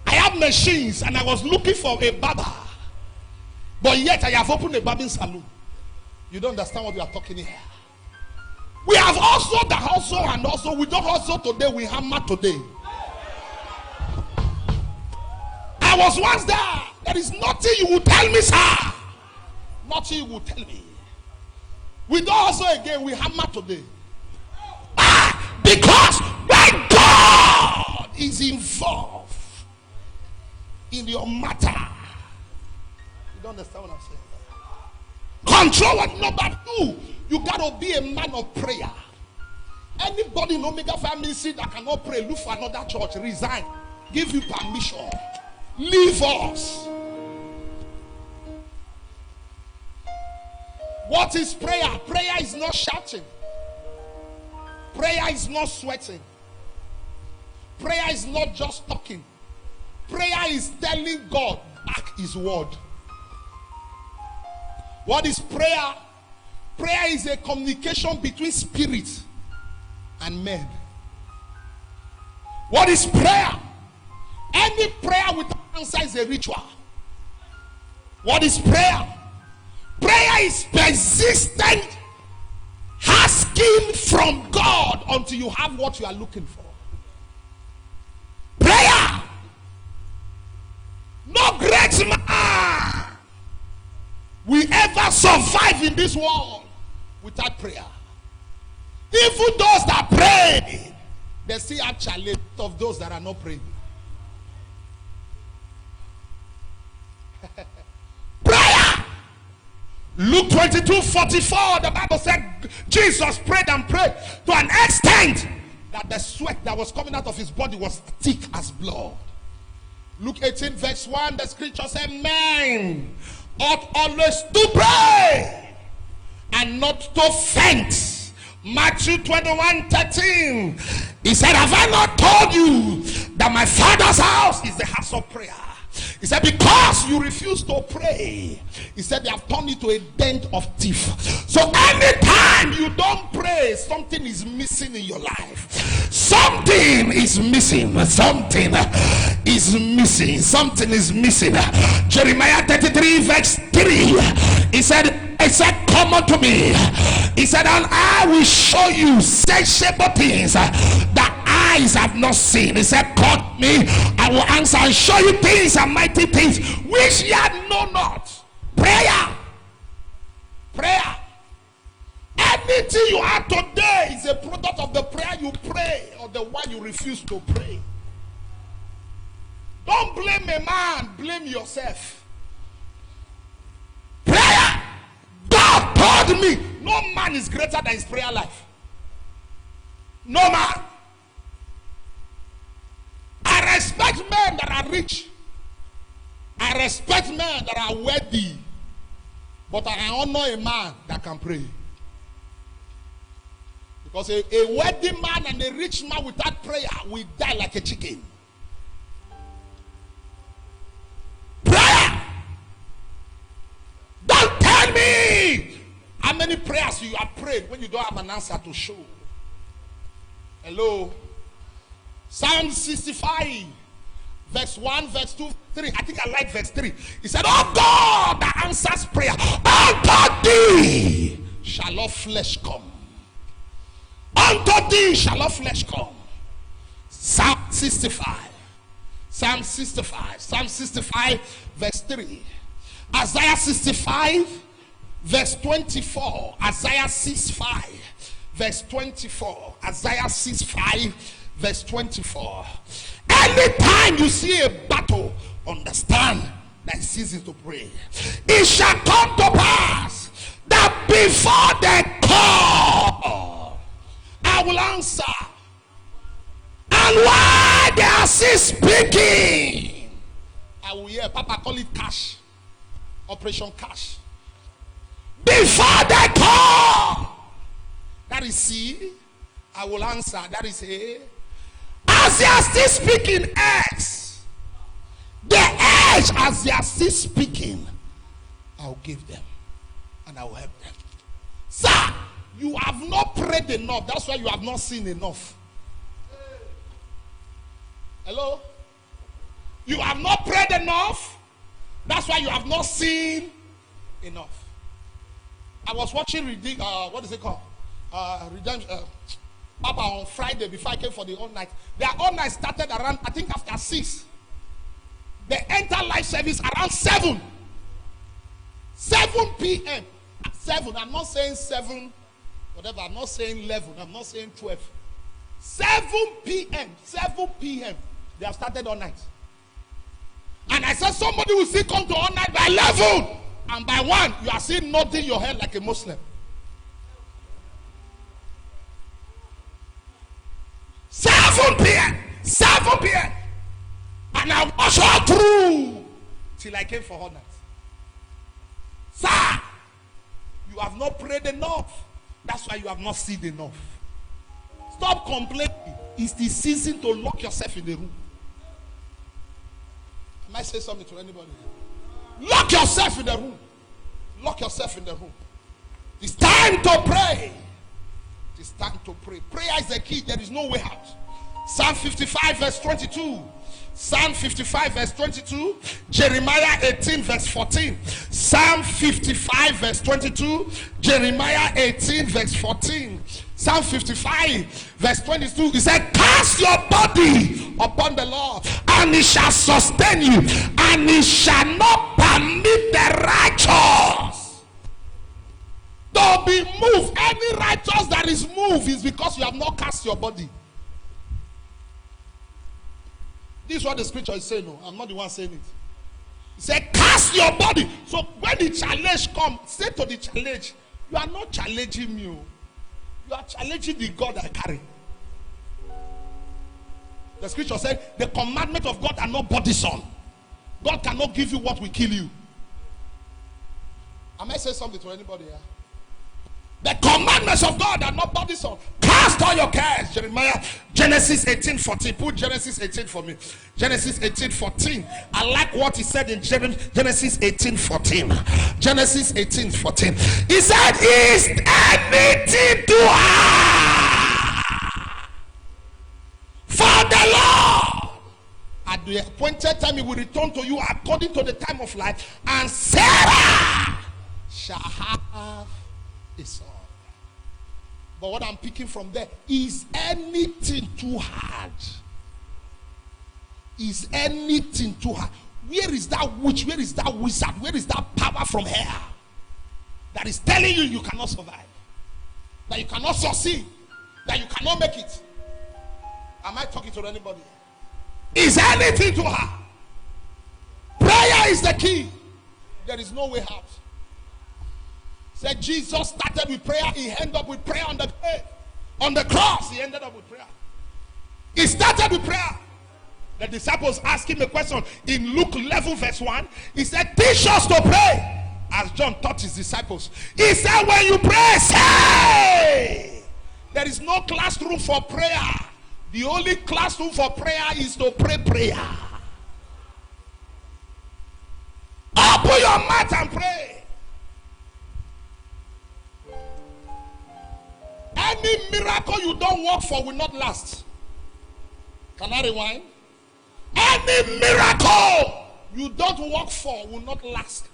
I have machines and I was looking for a barber. But yet I have opened a barbing salon. You don't understand what we are talking here. We have also the hustle, and also we don't hustle today, we hammer today. I was once there. There is nothing you will tell me, sir. Nothing you will tell me. We don't hustle again, we hammer today. Because when God is involved in your matter, you don't understand what I'm saying? Control what number two. You gotta be a man of prayer. Anybody in Omega family see that cannot pray, look for another church, resign, give you permission, leave us. What is prayer? Prayer is not shouting. Prayer is not sweating. Prayer is not just talking. Prayer is telling God back his word. What is prayer? Prayer is a communication between spirit and men. What is prayer? Any prayer without answer is a ritual. What is prayer? Prayer is persistent asking from God until you have what you are looking for. Prayer. No great man will ever survive in this world without prayer. Even those that pray, they see a challenge of those that are not praying. Prayer. Luke 22:44, the Bible said Jesus prayed and prayed to an extent that the sweat that was coming out of his body was thick as blood. Luke 18:1, the scripture said, men ought always to pray and not to faint. Matthew 21:13, he said, have I not told you that my Father's house is the house of prayer? He said, because you refuse to pray, he said, they have turned it to a den of thieves. So anytime you don't pray, something is missing in your life. Something is missing. Something is missing. Something is missing. Jeremiah 33:3, he said, come unto me. He said, and I will show you sexual things that eyes have not seen. He said, call me, I will answer and show you things and mighty things which ye know not. Prayer. Prayer. Anything you are today is a product of the prayer you pray or the one you refuse to pray. Don't blame a man, blame yourself. Prayer. God told me no man is greater than his prayer life. No man. I respect men that are rich. I respect men that are wealthy. But I honor a man that can pray. Because a wealthy man and a rich man without prayer will die like a chicken. Prayer. Don't tell me how many prayers you have prayed when you don't have an answer to show. Hello. Psalm 65, verse 1, verse 2, 3. I think I like verse 3. He said, oh God that answers prayer, unto thee shall all flesh come. Unto thee shall all flesh come. Psalm 65. Psalm 65. Psalm 65, verse 3. Isaiah 65, verse 24. Isaiah 65, verse 24. Isaiah 65, verse 24. Anytime you see a battle, understand that it's easy to pray. It shall come to pass that before they call, I will answer. And while they are still speaking, I will hear. Papa call it cash. Operation cash. Before they call, that is C. I will answer. That is A. As they are still speaking X, the edge as they are still speaking, I'll give them and I will help them. Sir, you have not prayed enough. That's why you have not seen enough. Hello? You have not prayed enough. That's why you have not seen enough. I was watching what is it called? Redemption. Papa on Friday before I came for the all night. Their all night started around, I think after 6. They enter live service around 7. 7 p.m. 7. I'm not saying 7, whatever. I'm not saying 11. I'm not saying 12. 7 p.m. 7 p.m. They have started all night. And I said somebody will still come to all night by 11. And by 1, you are still nodding your head like a Muslim. 7 p.m. 7 p.m. And I watched all through till I came for all night. Sir, you have not prayed enough. That's why you have not seen enough. Stop complaining. It's the season to lock yourself in the room. I might say something to anybody. Lock yourself in the room. Lock yourself in the room. It's time to pray. It's time to pray. Prayer is the key. There is no way out. Psalm 55 verse 22. Psalm 55 verse 22. Jeremiah 18 verse 14. Psalm 55 verse 22. Jeremiah 18 verse 14. Psalm 55 verse 22. He said, cast your body upon the Lord, and he shall sustain you, and he shall not permit the righteous to be moved. Any righteous that is moved is because you have not cast your body. This is what the scripture is saying. No, I'm not the one saying it. He said, cast your body. So when the challenge comes, say to the challenge, you are not challenging me. You are challenging the God I carry. The scripture said, the commandment of God are not burdensome. God cannot give you what will kill you. I might say something to anybody here. The commandments of God are not burdensome. Cast all your cares. Genesis 18:14. Put Genesis 18 for me. Genesis 18:14. I like what he said in Genesis 18:14. Genesis 18:14. He said, is anything too hard for the Lord? At the appointed time, he will return to you according to the time of life, and Sarah shall have a son. But what I'm picking from there, is anything too hard? Is anything too hard? Where is that witch? Where is that wizard? Where is that power from here that is telling you you cannot survive, that you cannot succeed, that you cannot make it? Am I talking to anybody? Is anything too hard? Prayer is the key. There is no way out. Said Jesus started with prayer, he ended up with prayer on the cross. He ended up with prayer. He started with prayer. The disciples asked him a question in Luke 11 verse 1. He said, teach us to pray, as John taught his disciples. He said, when you pray, say. There is no classroom for prayer. The only classroom for prayer is to pray prayer. Open your mouth and pray. Any miracle you don't work for will not last. Can I rewind? Any miracle you don't work for will not last.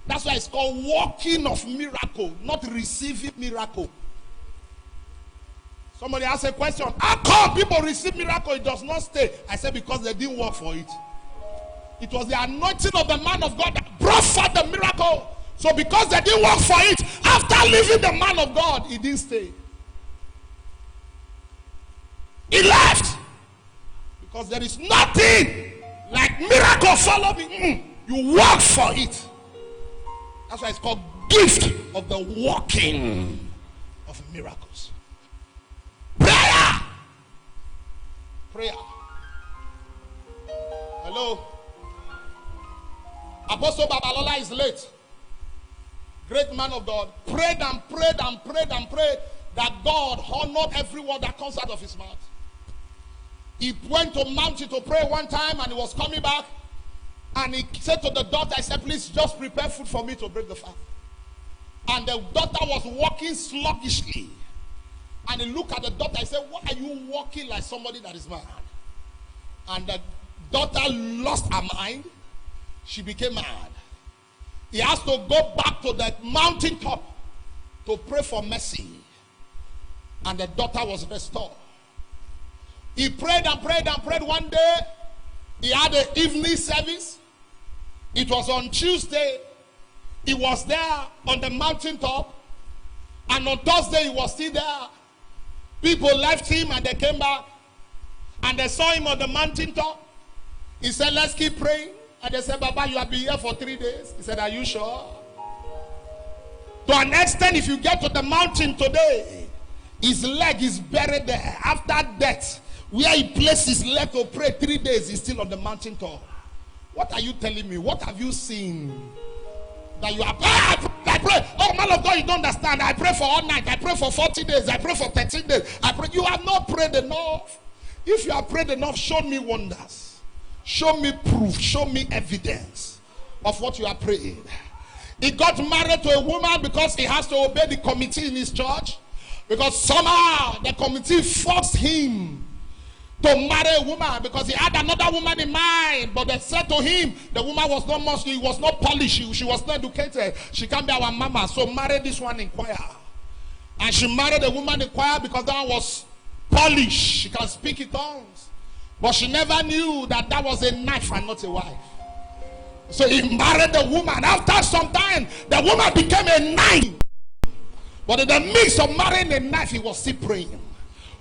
That's why it's called working of miracle, not receiving miracle. Somebody asked a question, how come people receive miracle, it does not stay? I said, because they didn't work for it. It was the anointing of the man of God that brought forth the miracle. So because they didn't work for it, after leaving the man of God, he didn't stay. He left. Because there is nothing like miracle follow me. You work for it. That's why it's called gift of the working of miracles. Prayer. Prayer. Hello. Apostle Babalola is late. Great man of God. Prayed and prayed and prayed and prayed that God honored every word that comes out of his mouth. He went to mountain to pray one time and he was coming back. And he said to the daughter, I said, please just prepare food for me to break the fast. And the daughter was walking sluggishly. And he looked at the daughter and said, why are you walking like somebody that is mad? And the daughter lost her mind. She became mad. He has to go back to the mountain top to pray for mercy, and the daughter was restored. He prayed and prayed and prayed. One day, he had an evening service. It was on Tuesday. He was there on the mountaintop. And on Thursday, he was still there. People left him and they came back. And they saw him on the mountaintop. He said, let's keep praying. And they said, Baba, you have been here for 3 days. He said, are you sure? To an extent, if you get to the mountain today, his leg is buried there. After death, where he placed his leg to pray 3 days, he's still on the mountaintop. What are you telling me? What have you seen? That you are I pray. Oh, man of God, you don't understand. I pray for all night. I pray for 40 days. I pray for 13 days. I pray. You have not prayed enough. If you have prayed enough, show me wonders. Show me proof. Show me evidence of what you are praying. He got married to a woman because he has to obey the committee in his church. Because somehow the committee forced him to marry a woman because he had another woman in mind. But they said to him, the woman was not much, she was not polished, she was not educated. She can't be our mama. So marry this one in choir. And she married a woman in choir because that one was polished. She can speak in tongues. But she never knew that that was a knife and not a wife. So he married the woman. After some time, the woman became a knife. But in the midst of marrying a knife, he was still praying.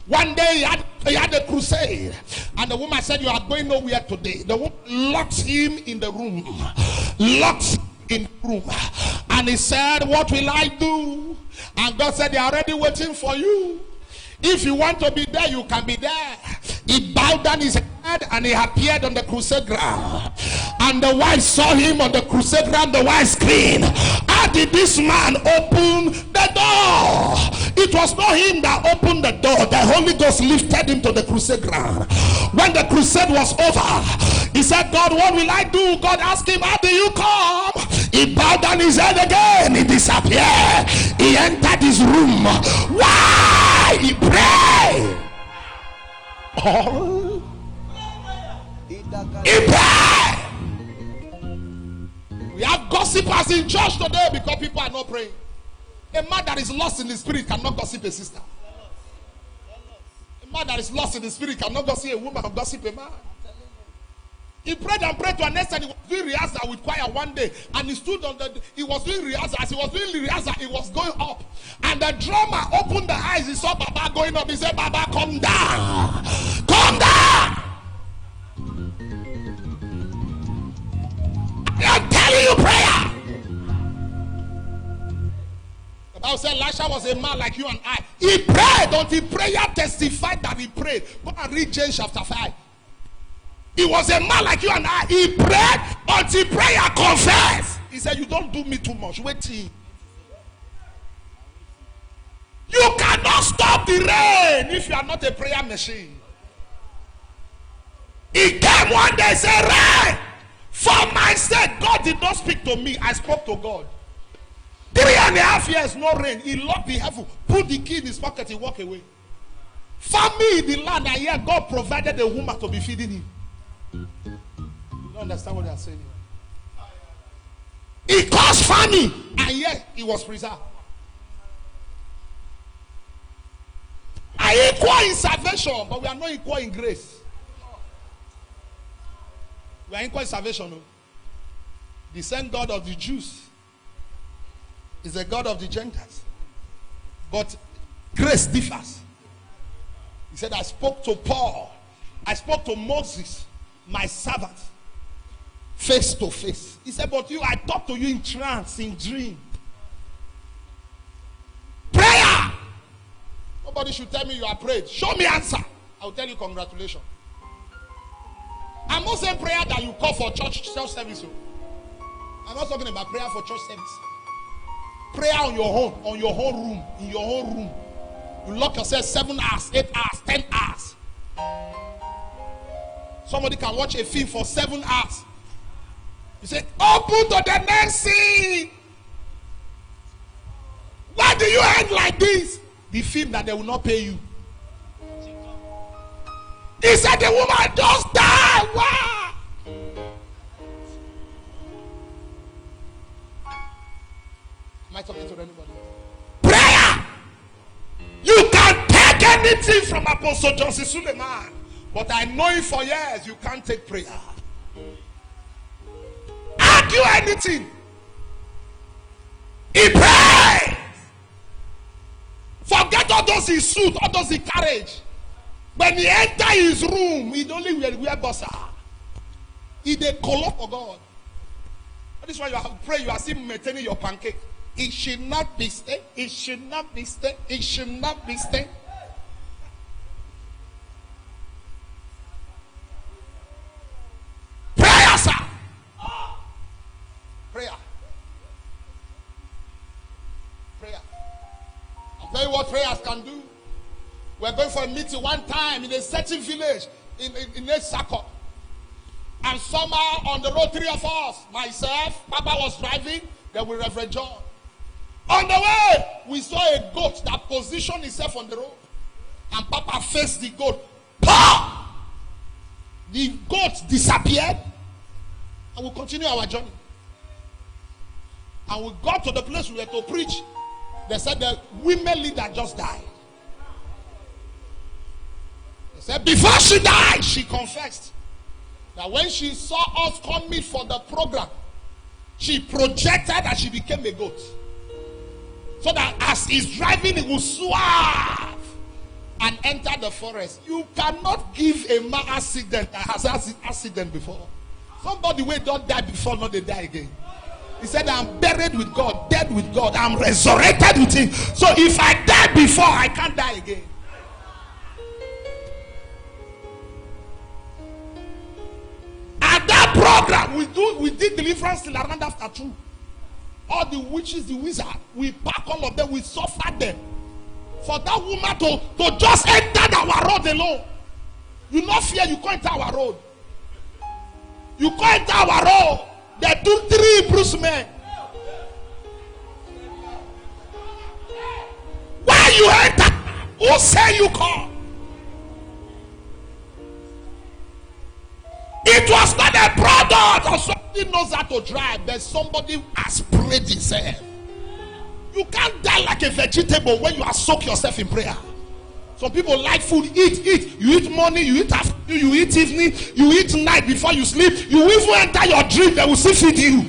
One day he had a crusade, and the woman said, you are going nowhere today. The woman locked him in the room. And he said, what will I do? And God said, they are already waiting for you. If you want to be there, you can be there. He bowed down his head and he appeared on the crusade ground. And the wife saw him on the crusade ground. The wife screamed, how did this man open the door? It was not him that opened the door. The Holy Ghost lifted him to the crusade ground. When the crusade was over, he said, God, what will I do? God asked him, how do you come? He bowed down his head again. He disappeared. He entered his room. Why? He prayed. Oh. He prayed. We have gossipers in church today because people are not praying. A man that is lost in the spirit cannot gossip a sister. A man that is lost in the spirit cannot gossip a woman or gossip a man. He prayed and prayed to an extent. He was doing rehearsal with choir one day, and he stood on he was doing rehearsal. As he was doing rehearsal, he was going up, and the drummer opened the eyes. He saw Baba going up. He said, Baba, come down, come down. I'm telling you, prayer. The Bible said Elisha was a man like you and I. He prayed until prayer testified that he prayed. Go and read James chapter 5. He was a man like you and I. He prayed until prayer confessed. He said, you don't do me too much. Wait till. You cannot stop the rain if you are not a prayer machine. He came one day and said, rain. For my sake, God did not speak to me. I spoke to God. 3.5 years, no rain. He locked the heaven, put the key in his pocket, he walked away. Famine in the land, and yet God provided a woman to be feeding him. You don't understand what they are saying? He caused famine, and yet he was preserved. I equal in salvation, but we are not equal in grace. We are equal in salvation. No? The same God of the Jews is the God of the Gentiles. But grace differs. He said, I spoke to Paul. I spoke to Moses, my servant, face to face. He said, but you, I talk to you in trance, in dream. Prayer. Nobody should tell me you are prayed. Show me answer. I will tell you congratulations. I'm not saying prayer that you call for church service. I'm not talking about prayer for church service. Prayer on your own room, in your own room. You lock yourself 7 hours, 8 hours, 10 hours. Somebody can watch a film for 7 hours. You say, open to the next scene. Why do you end like this? The film that they will not pay you. He said the woman just died. Why? Am I talking to anybody? Prayer You can take anything from Apostle Johnson Suleiman, but I know him for years. You can't take prayer. Argue anything. He prays. Forget all those in suit, all those in carriage. When he enter his room, he only wear bossa. He dey call for God. That is why you have to pray. You are still maintaining your pancake. It should not be stained. It should not be stained. It should not be stained. Prayer, sir. Prayer. Prayer. I'll tell you what prayers can do. We're going for a meeting one time in a certain village in a circle. And somehow on the road, three of us, myself, Papa was driving, then with Reverend John. On the way, we saw a goat that positioned itself on the road. And Papa faced the goat. Pow! The goat disappeared. And we continue our journey. And we got to the place we were to preach. They said the women leader just died. They said before she died, she confessed that when she saw us coming for the program, she projected and she became a goat. So that as he's driving, he will swerve and enter the forest. You cannot give a man accident that has had accident before. Somebody who don't die before, not they die again. He said, I'm buried with God, dead with God, I'm resurrected with him. So if I die before, I can't die again. At that program, we did deliverance till around after 2. All the witches, the wizards, we pack all of them, we suffered them. For that woman to just enter our road alone. You not fear, you can't enter our road. You can't enter our road. They took 3 Bruce men. Why you enter? Who say you come? It was not a product or somebody knows how to drive. There's somebody has prayed himself. You can't die like a vegetable when you are soak yourself in prayer. Some people like food, eat. You eat morning, you eat afternoon, you eat evening, you eat night before you sleep. You even enter your dream, they will still feed you.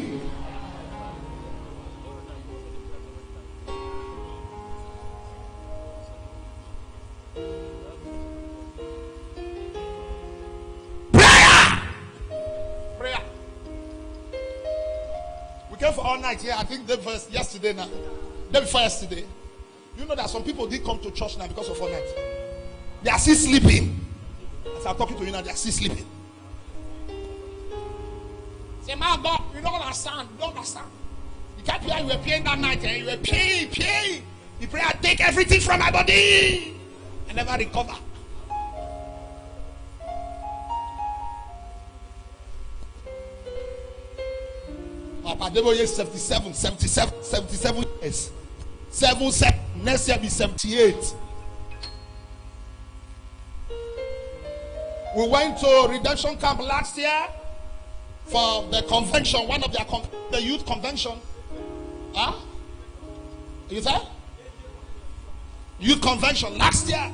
Prayer. We came for all night here. I think the first yesterday now. Day before yesterday. You know that some people did come to church now because of all night. They are still sleeping. As I'm talking to you now, they are still sleeping. Say, man, God, you don't understand. You don't understand. You can't pay. You were paying that night, and you were paying. The prayer take everything from my body and never recover. Papa Debo is 77 years. 7 next year be 78. We went to redemption camp last year for the convention, one of their the youth convention. Huh? You said? Youth convention last year.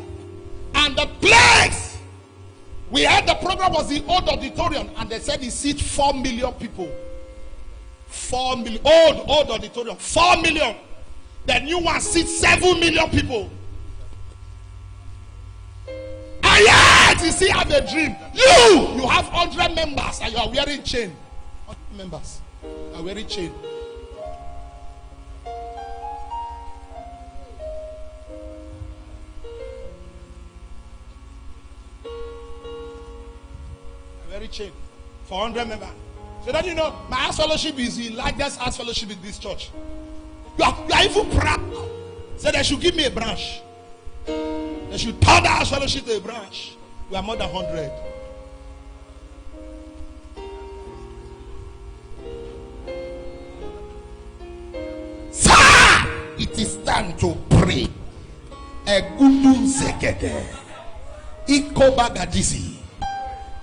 And the place we had the program was the old auditorium, and they said it seats 4 million people. 4 million. Old auditorium. 4 million. The new one seats 7 million people. And yet you still have a dream. You have 100 members and you are wearing chain. 100 members are wearing chain. Wearing chain for 100 members. So then you know, my house fellowship is the largest house fellowship in this church. You are even proud. So they should give me a branch. They should turn the house fellowship to a branch. We are more than 100. Sir, it is time to pray. Egudun sekete. Ikobagadisi.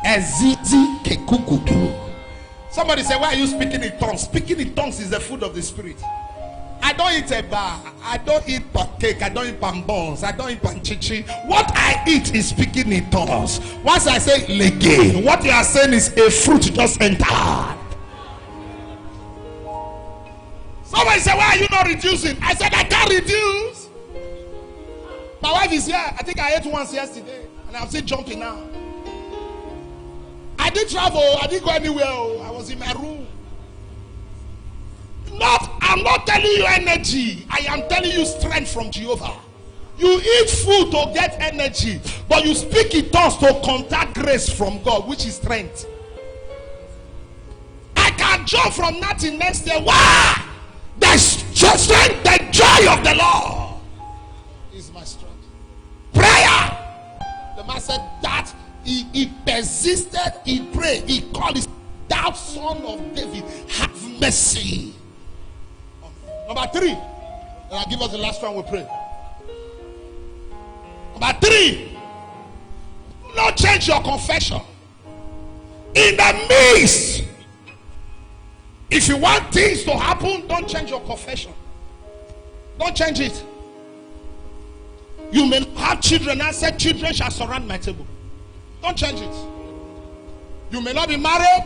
Ezizi kekukudu. Somebody say, why are you speaking in tongues? Speaking in tongues is the food of the spirit. I don't eat a bar. I don't eat cake. I don't eat pambons. I don't eat panchichi. What I eat is speaking in tongues. Once I say lege, what you are saying is a fruit just entered. Somebody said, why are you not reducing? I said, I can't reduce. My wife is here. I think I ate once yesterday. And I'm still jumping now. I didn't travel. I didn't go anywhere. I was in my room. I'm not telling you energy. I am telling you strength from Jehovah. You eat food to get energy, but you speak in tongues to contact grace from God, which is strength. I can jump from nothing next day. Why? The strength, the joy of the Lord is my strength. Prayer. The man said that he persisted, he prayed, he called his thou son of David, have mercy. Number 3, and I'll give us the last one, we pray. Number 3, do not change your confession. In the midst, if you want things to happen, don't change your confession. Don't change it. You may have children and say, children shall surround my table. Don't change it. You may not be married.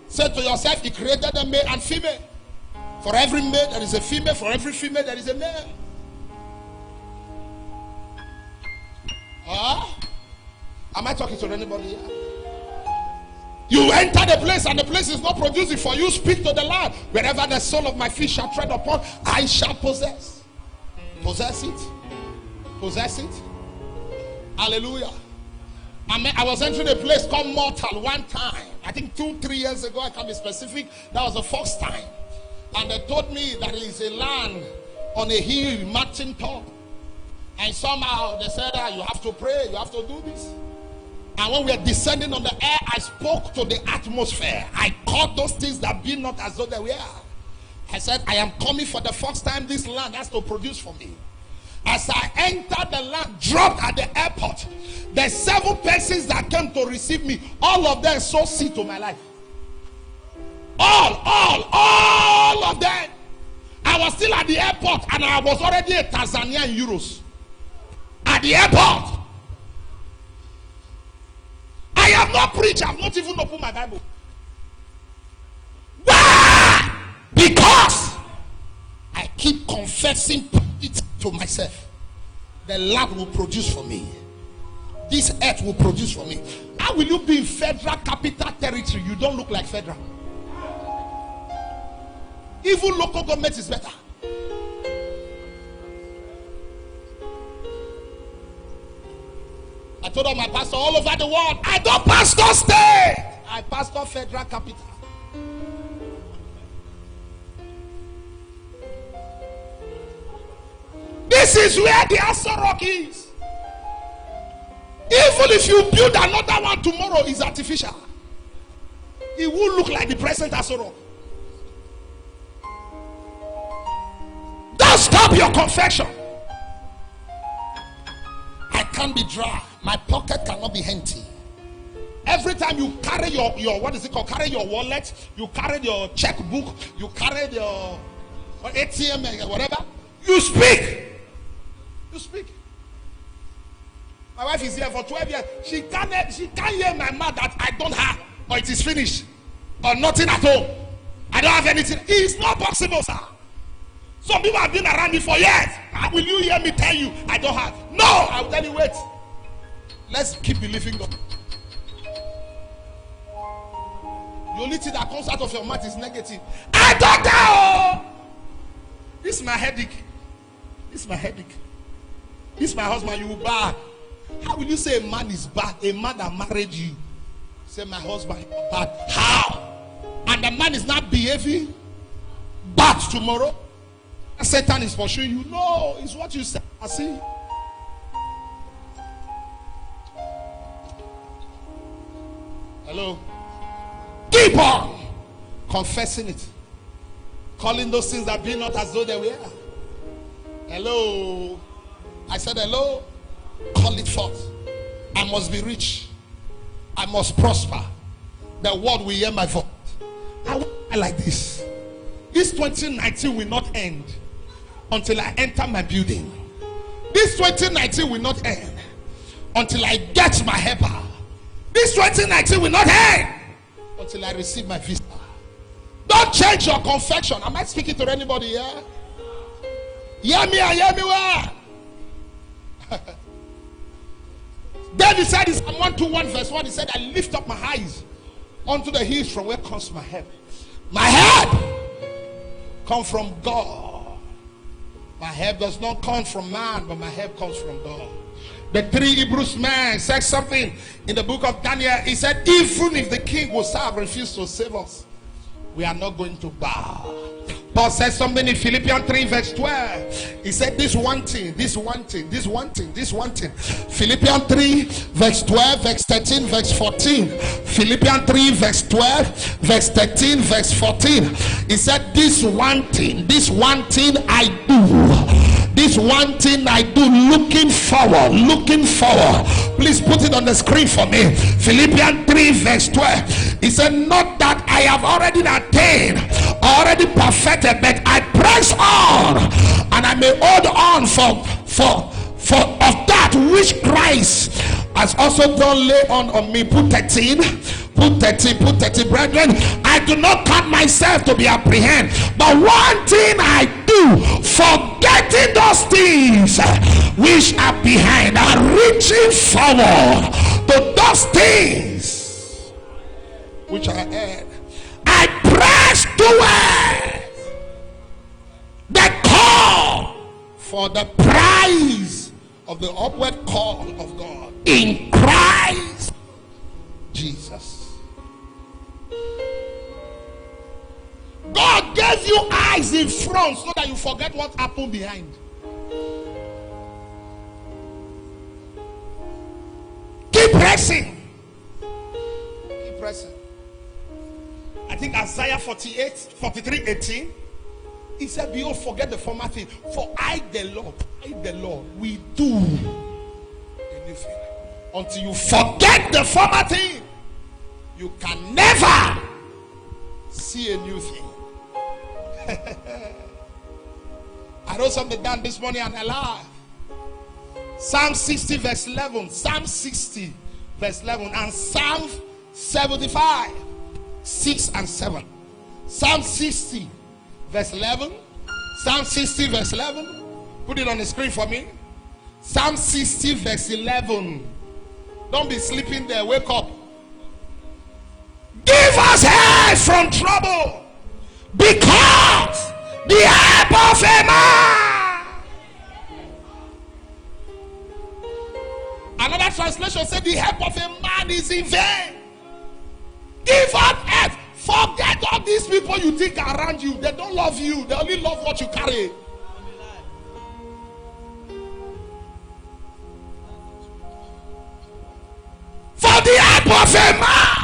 Say to yourself, he created a male and female. For every male there is a female. For every female there is a male. Am I talking to anybody here? You enter the place and the place is not producing for you. Speak to the Lord. Wherever the sole of my feet shall tread upon, I shall possess. Possess it. Possess it. Hallelujah. I was entering a place called Mortal one time. I think 2-3 years ago. I can't be specific. That was the first time. And they told me that there is a land on a hill, mountain top. And somehow they said, you have to pray, you have to do this. And when we are descending on the air, I spoke to the atmosphere. I called those things that be not as though they were. I said, I am coming for the first time. This land has to produce for me. As I entered the land, dropped at the airport, the 7 persons that came to receive me, all of them sowed seed to my life. All of them. I was still at the airport and I was already a Tanzania in euros. At the airport. I have not preached. I have not even opened my Bible. Why? Because I keep confessing it to myself. The land will produce for me. This earth will produce for me. How will you be in federal capital territory? You don't look like federal. Even local government is better. I told all my pastors all over the world, I don't pastor state. I pastor federal capital. This is where the Asa Rock is. Even if you build another one tomorrow, it's artificial. It will look like the present Asa Rock. Don't stop your confession. I can't be dry. My pocket cannot be empty. Every time you carry your what is it called? Carry your wallet, you carry your checkbook, you carry your ATM, whatever. You speak. You speak. My wife is here for 12 years. She can't hear my mouth that I don't have, or it is finished, or nothing at all. I don't have anything. It's not possible, sir. Some people have been around me for years. How will you hear me tell you I don't have? No, I will tell you, wait. Let's keep believing God. The only thing that comes out of your mouth is negative. I don't know. This is my headache. This is my headache. This is my husband. You bad. How will you say a man is bad? A man that married you. Say my husband is bad. How? And the man is not behaving bad tomorrow. Satan is pursuing you. No, it's what you say. I see. Hello. Keep on confessing it. Calling those things that be not as though they were. Hello. I said hello. Call it forth. I must be rich. I must prosper. The world will hear my voice. I like this. This 2019 will not end. until I enter my building. This 2019 will not end until I get my helper. This 2019 will not end until I receive my visa. Don't change your confession. Am I speaking to anybody here? Hear me and hear me well. David said in Psalm 121 verse 1, he said, I lift up my eyes unto the hills from where comes my help. My help comes from God. My help does not come from man, but my help comes from God. The three Hebrews men said something in the book of Daniel. He said, even if the king will refuse to save us, we are not going to bow. Paul said something in Philippians 3 verse 12. He said this one thing, this one thing, this one thing, this one thing. Philippians 3 verse 12, verse 13, verse 14. Philippians 3 verse 12, verse 13, verse 14. He said this one thing I do. This one thing I do, looking forward. Please put it on the screen for me. Philippians 3 verse 12. He said, not that I have already attained, already perfected, but I press on, and I may hold on for of that which Christ has also done lay on me. Put 13. Brethren, I do not count myself to be apprehended, but one thing I do, forgetting those things which are behind and reaching forward to those things which are ahead, I press towards the call for the prize of the upward call of God in Christ Jesus. God gave you eyes in front so that you forget what happened behind. Keep pressing. Keep pressing. I think Isaiah 43:18. He said, behold, forget the former thing. For I the Lord, we do anything. Until you forget the former thing, you can never see a new thing. I wrote something down this morning and I laughed. Psalm 60 verse 11. Psalm 60 verse 11 and Psalm 75 6 and 7. Psalm 60 verse 11. Psalm 60 verse 11. Put it on the screen for me. Psalm 60 verse 11. Don't be sleeping there. Wake up. Give us help from trouble, because the help of a man. Another translation said the help of a man is in vain. Give up help. Forget all these people you think are around you. They don't love you. They only love what you carry. For the help of a man.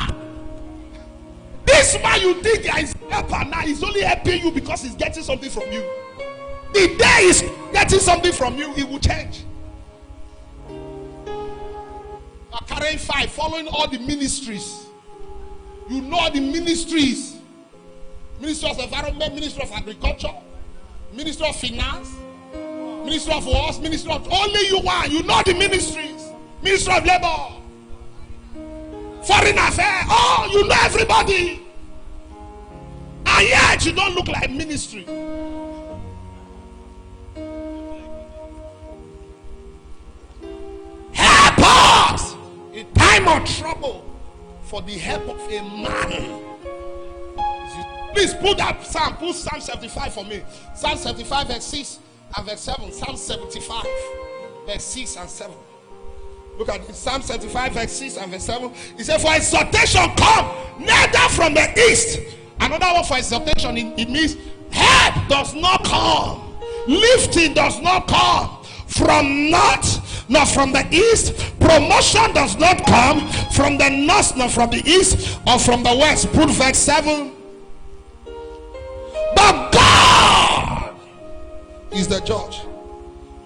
This man you think is helper now is only helping you because he's getting something from you. The day he's getting something from you, it will change. You are carrying 5, following all the ministries. You know the ministries. Ministry of Environment, Ministry of Agriculture, Ministry of Finance, Ministry of Wars, Ministry of... Only you one. You know the ministries. Ministry of Labor, Foreign Affairs. Oh, you know everybody. And yet you don't look like ministry. Help us in time of trouble, for the help of a man. Please put that Psalm. Put Psalm 75 for me. Psalm 75 verse 6 and verse 7. Psalm 75 verse 6 and 7. Look at it. Psalm 75 verse 6 and verse 7. He said, for exhortation come neither from the east. Another one for exhortation, it means help does not come, lifting does not come from north nor from the east. Promotion does not come from the north nor from the east or from the west. Put verse 7. But God is the judge,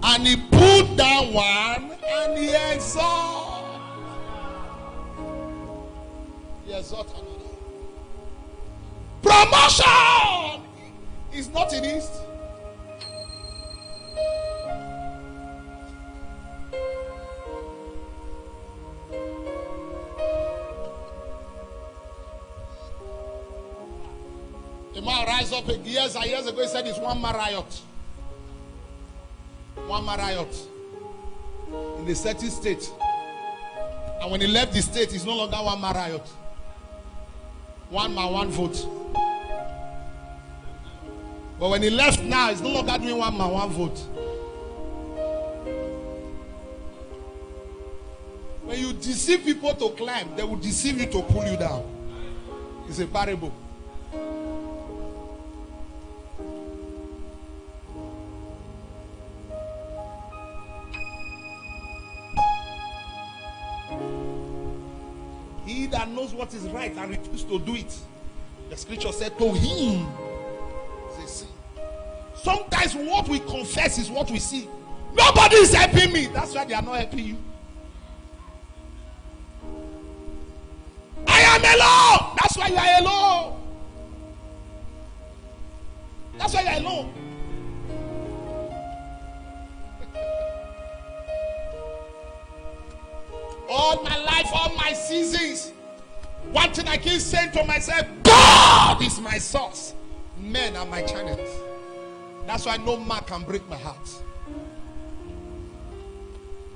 and he put down one and he exalts. He exalts another. Promotion is not in east. man rise up years ago. He said it's one man riot. One man riot in a certain state. And when he left the state, it's no longer one man riot. One man, one vote. But when he left now, it's no longer doing one man, one vote. When you deceive people to climb, they will deceive you to pull you down. It's a parable. He that knows what is right and refuses to do it, the scripture said, to him is a sin. Sometimes what we confess is what we see. Nobody is helping me. That's why they are not helping you. I am alone. That's why you are alone. That's why you are alone. All my life, all my seasons, one thing I keep saying to myself, God is my source. Men are my channels. That's why no man can break my heart.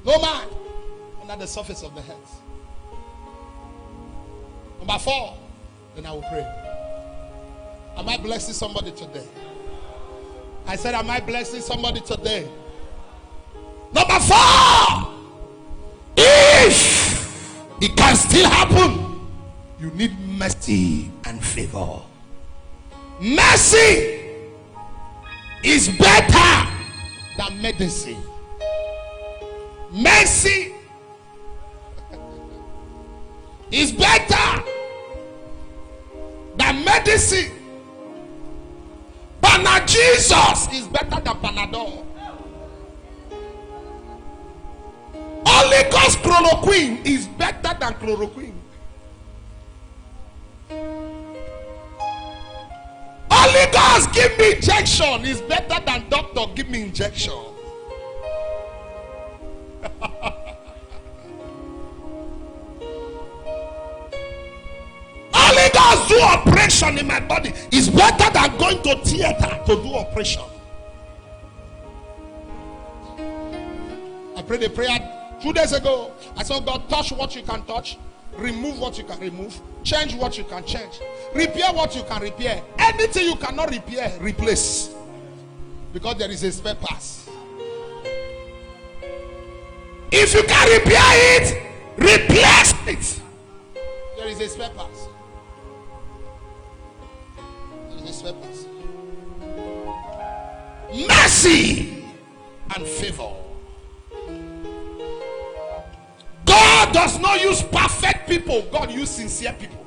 No man under the surface of the earth. Number 4, then I will pray. Am I blessing somebody today? I said, am I blessing somebody today? Number 4, if it can still happen, you need mercy and favor. Mercy is better than medicine. Mercy is better than medicine. Jesus is better than Panadol. Holy Ghost chloroquine is better than chloroquine. Holy Ghost give me injection is better than doctor give me injection. Holy Ghost do operation in my body is better than going to theater to do operation. I prayed a prayer 2 days ago. I said, God, touch what you can touch, remove what you can remove, change what you can change, repair what you can repair. Anything you cannot repair, replace. Because there is a spare parts. If you can repair it, replace it. There is a spare parts. There is a spare parts. Mercy and favor. God does not use perfect people. God uses sincere people.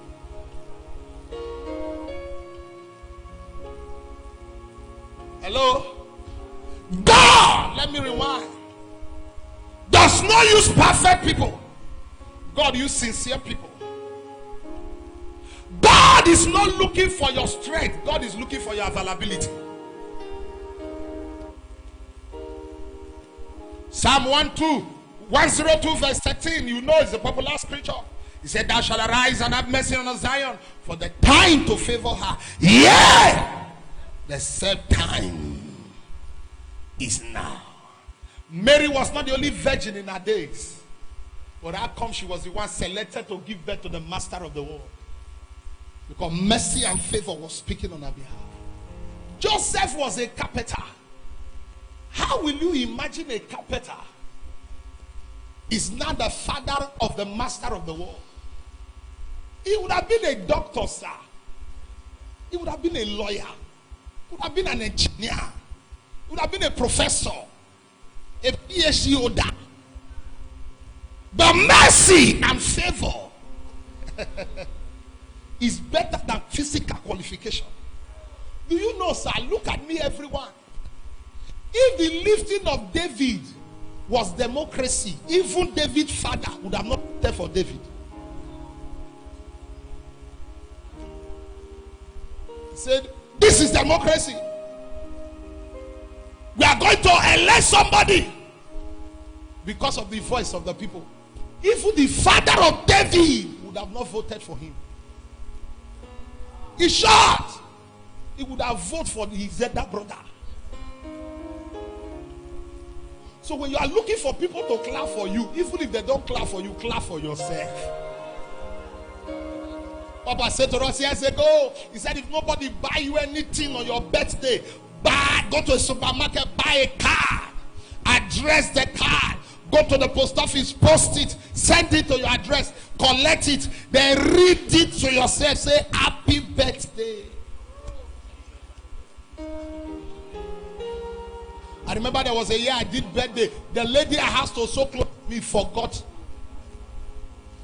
Hello? God, let me rewind, does not use perfect people. God uses sincere people. God is not looking for your strength. God is looking for your availability. Psalm 102 verse 13, you know it's a popular scripture. He said, thou shalt arise and have mercy on Zion, for the time to favor her. Yeah, the set time is now. Mary was not the only virgin in her days, but how come she was the one selected to give birth to the master of the world? Because mercy and favor was speaking on her behalf. Joseph was a carpenter. How will you imagine a carpenter is now the father of the master of the world? He would have been a doctor, sir. He would have been a lawyer. He would have been an engineer. He would have been a professor, a PhD holder. But mercy and favor is better than physical qualification. Do you know, sir? Look at me, everyone. If the lifting of David was democracy, even David's father would have not voted for David. He said, this is democracy. We are going to elect somebody because of the voice of the people. Even the father of David would have not voted for him. In short, he would have voted for his elder brother. So when you are looking for people to clap for you, even if they don't clap for you, clap for yourself. Papa said to us years ago, he said, if nobody buy you anything on your birthday, go to a supermarket, buy a card, address the card, go to the post office, post it, send it to your address, collect it, then read it to yourself, say happy birthday. I remember there was a year I did birthday. The lady I asked to so close to me forgot.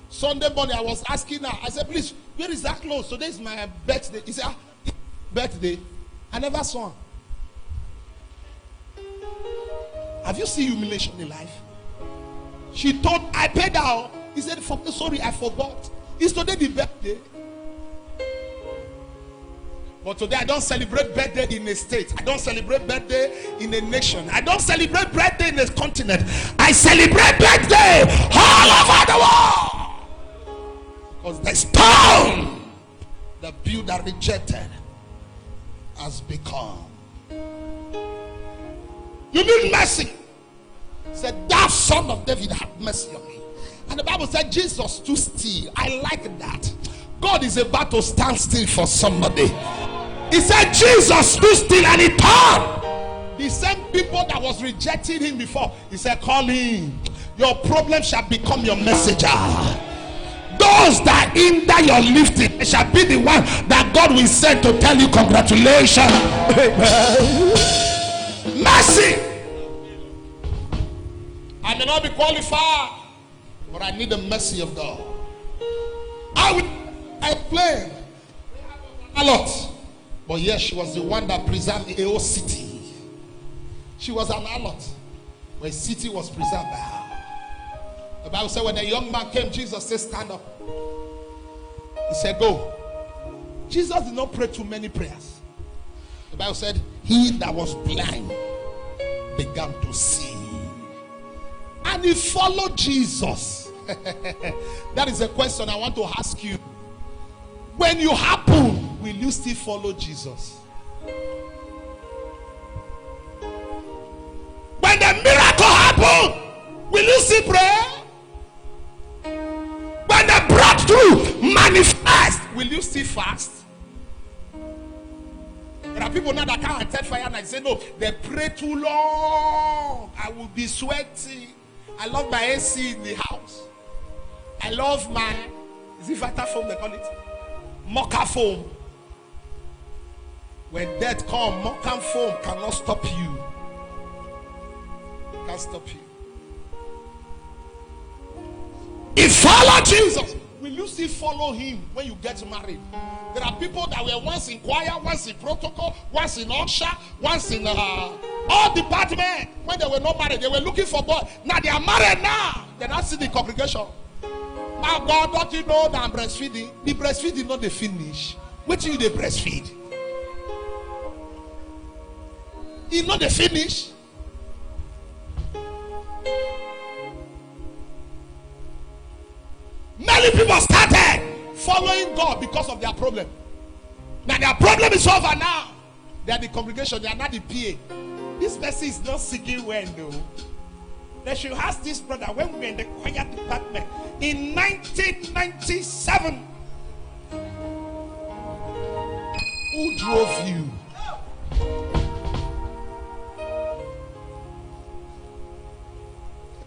Sunday morning I was asking her, I said, please, where is that clothes? Today is my birthday. He said, birthday? I never saw her. Have you seen humiliation in life? She told, I paid her. He said, sorry, I forgot. It's today the birthday. But today I don't celebrate birthday in a state. I don't celebrate birthday in a nation. I don't celebrate birthday in a continent. I celebrate birthday all over the world. Because the stone the builder rejected has become. You need mercy. Said, thou son of David, have mercy on me. And the Bible said Jesus stood still. I like that. God is about to stand still for somebody. He said Jesus stood still and he turned. The same people that was rejecting him before, he said, call him. Your problem shall become your messenger. Those that hinder your lifting shall be the one that God will send to tell you congratulations. Mercy. I may not be qualified, but I need the mercy of God. I explain a lot. But yes, she was the one that preserved a whole city. She was an harlot, where a city was preserved by her. The Bible said when the young man came, Jesus said, stand up. He said, go. Jesus did not pray too many prayers. The Bible said, he that was blind began to see. And he followed Jesus. That is a question I want to ask you. When you happen, will you still follow Jesus? When the miracle happens, will you still pray? When the breakthrough manifests, will you still fast? There are people now that can't attend fire and say, no, they pray too long. I will be sweating. I love my AC in the house. I love my, is it Vita foam they call it? Mocha foam. When death comes, mocha foam cannot stop you. Can't stop you. If follow Jesus, will you still follow him when you get married? There are people that were once in choir, once in protocol, once in usher, once in all departments. When they were not married, they were looking for boy. Now they are married now. They not see the congregation. Now God, don't you know that I'm breastfeeding? The breastfeeding not the finish. Wait till you they breastfeed. It's not the finish. Many people started following God because of their problem. Now their problem is over now. They are the congregation, they are not the PA. This person is not seeking well though. They should ask this brother when we were in the choir department in 1997. Who drove you?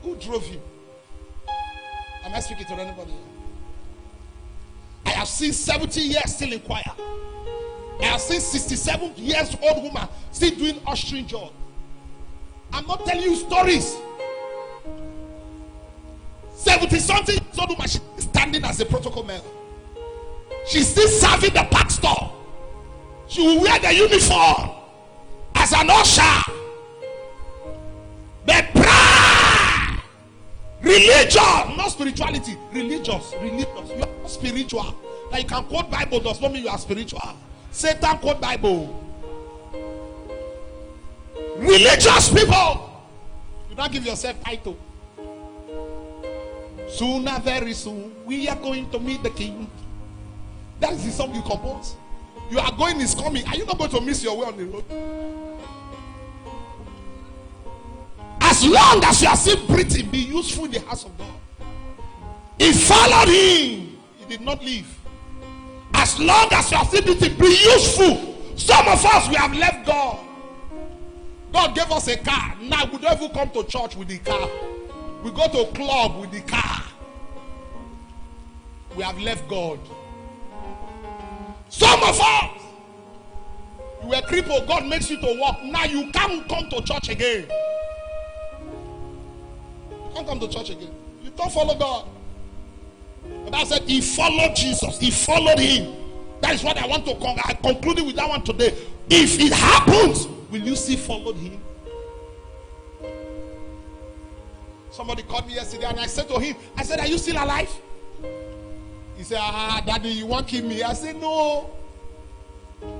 Who drove you? Am I speaking to anybody? I have seen 70 years still in choir. I have seen 67 years old woman still doing ushering job. I'm not telling you stories. 70-something years old woman, she's standing as a protocol man. She's still serving the pastor. She will wear the uniform as an usher. The prayer, religion, not spirituality, religious. You are spiritual. Like you can quote Bible does not mean you are spiritual. Satan quote Bible. Religious people, you don't give yourself title. Sooner, very soon, we are going to meet the king. That is the song you compose. You are going, is coming. Are you not going to miss your way on the road? As long as you are still breathing, be useful in the house of God. He followed him. He did not leave. As long as you are still breathing, be useful. Some of us, we have left God. God gave us a car. Now we don't even come to church with the car. We go to a club with the car. We have left God. Some of us, you were crippled. God makes you to walk. Now you can't come to church again. You can't come to church again. You don't follow God. But I said he followed Jesus. He followed him. That is what I want to I concluded with that one today. If it happens, will you still follow him? Somebody called me yesterday and I said to him, I said, are you still alive? He said, Daddy, you want to kill me? I said, no.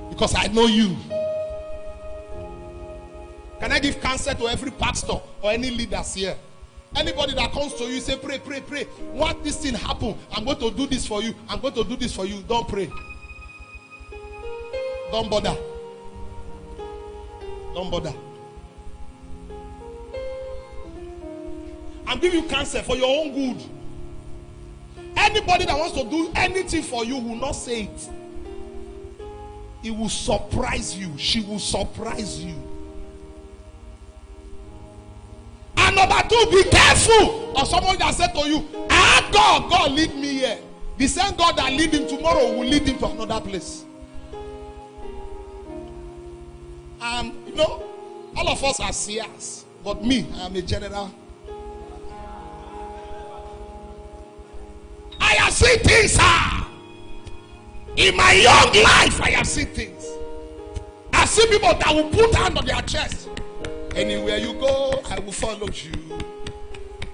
Because I know you. Can I give counsel to every pastor or any leaders here? Anybody that comes to you, say, pray, pray, pray. What this thing happen? I'm going to do this for you. I'm going to do this for you. Don't pray. Don't bother. Don't bother. I'm giving you counsel for your own good. Anybody that wants to do anything for you will not say it. It will surprise you. She will surprise you. And number two, be careful of someone that said to you, God lead me here. The same God that lead him tomorrow will lead him to another place. And you know, all of us are seers, but me, I am a general. I have seen things, sir. In my young life, I have seen things. I've seen people that will put hand on their chest. Anywhere you go, I will follow you.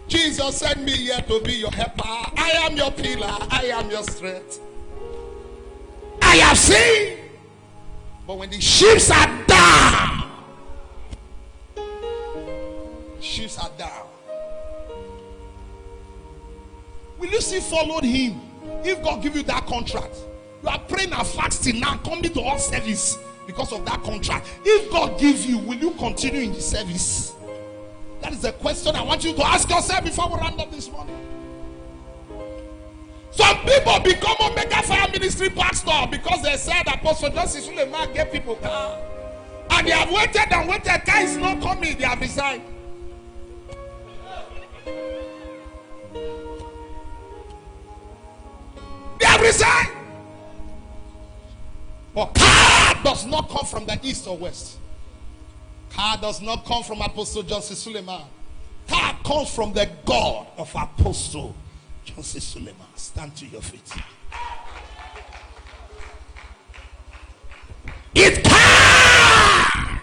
Jesus sent me here to be your helper. I am your pillar. I am your strength. I have seen. But when the ships are down, ships are down. Will you still follow him? If God give you that contract, you are praying and fasting now, coming to our service because of that contract. If God give you, will you continue in the service? That is the question I want you to ask yourself before we round up this morning. Some people become a mega fire ministry pastor because they said Apostle Justice Suleiman gave people car. And they have waited and waited. Car is not coming. They have resigned. They have resigned. But car does not come from the east or west. Car does not come from Apostle Justice Suleiman. Car comes from the God of Apostle Justice Suleiman. Stand to your feet. It can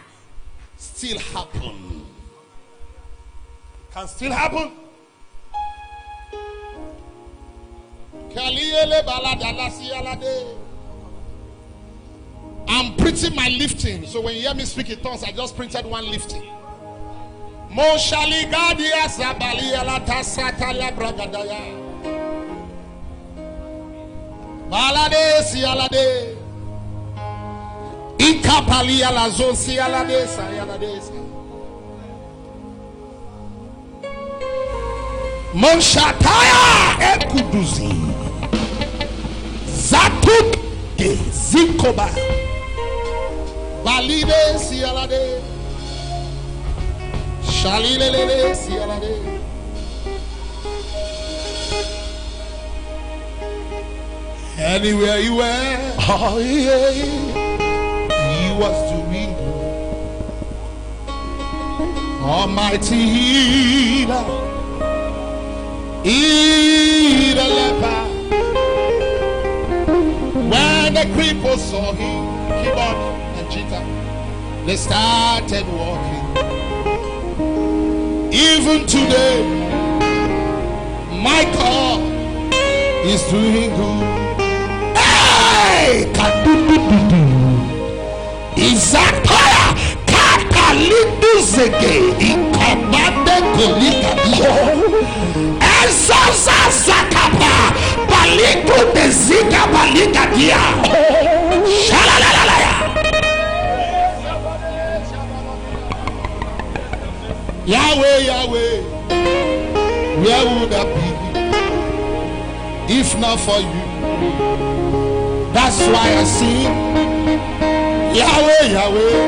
still happen. Can still happen. I'm printing my lifting. So when you hear me speak in tongues, I just printed one lifting. Balade sialade. Ikapalia la zone sialade sayalade. Monshataya ekuduzi. Zatut de zikoba. Balide sialade. Shalilele sialade. Anywhere you were, oh yeah, he was doing Almighty healer, heal the leper. When the cripples saw him, keyboard and jitter, they started walking. Even today, my God is doing good. Izakaya kakalidu zege ikamande kolikadio ezoza zakapa baliku deziga balikadia shalala Yahweh, Yahweh, where would I be if not for you? That's why I sing. Yahweh, Yahweh,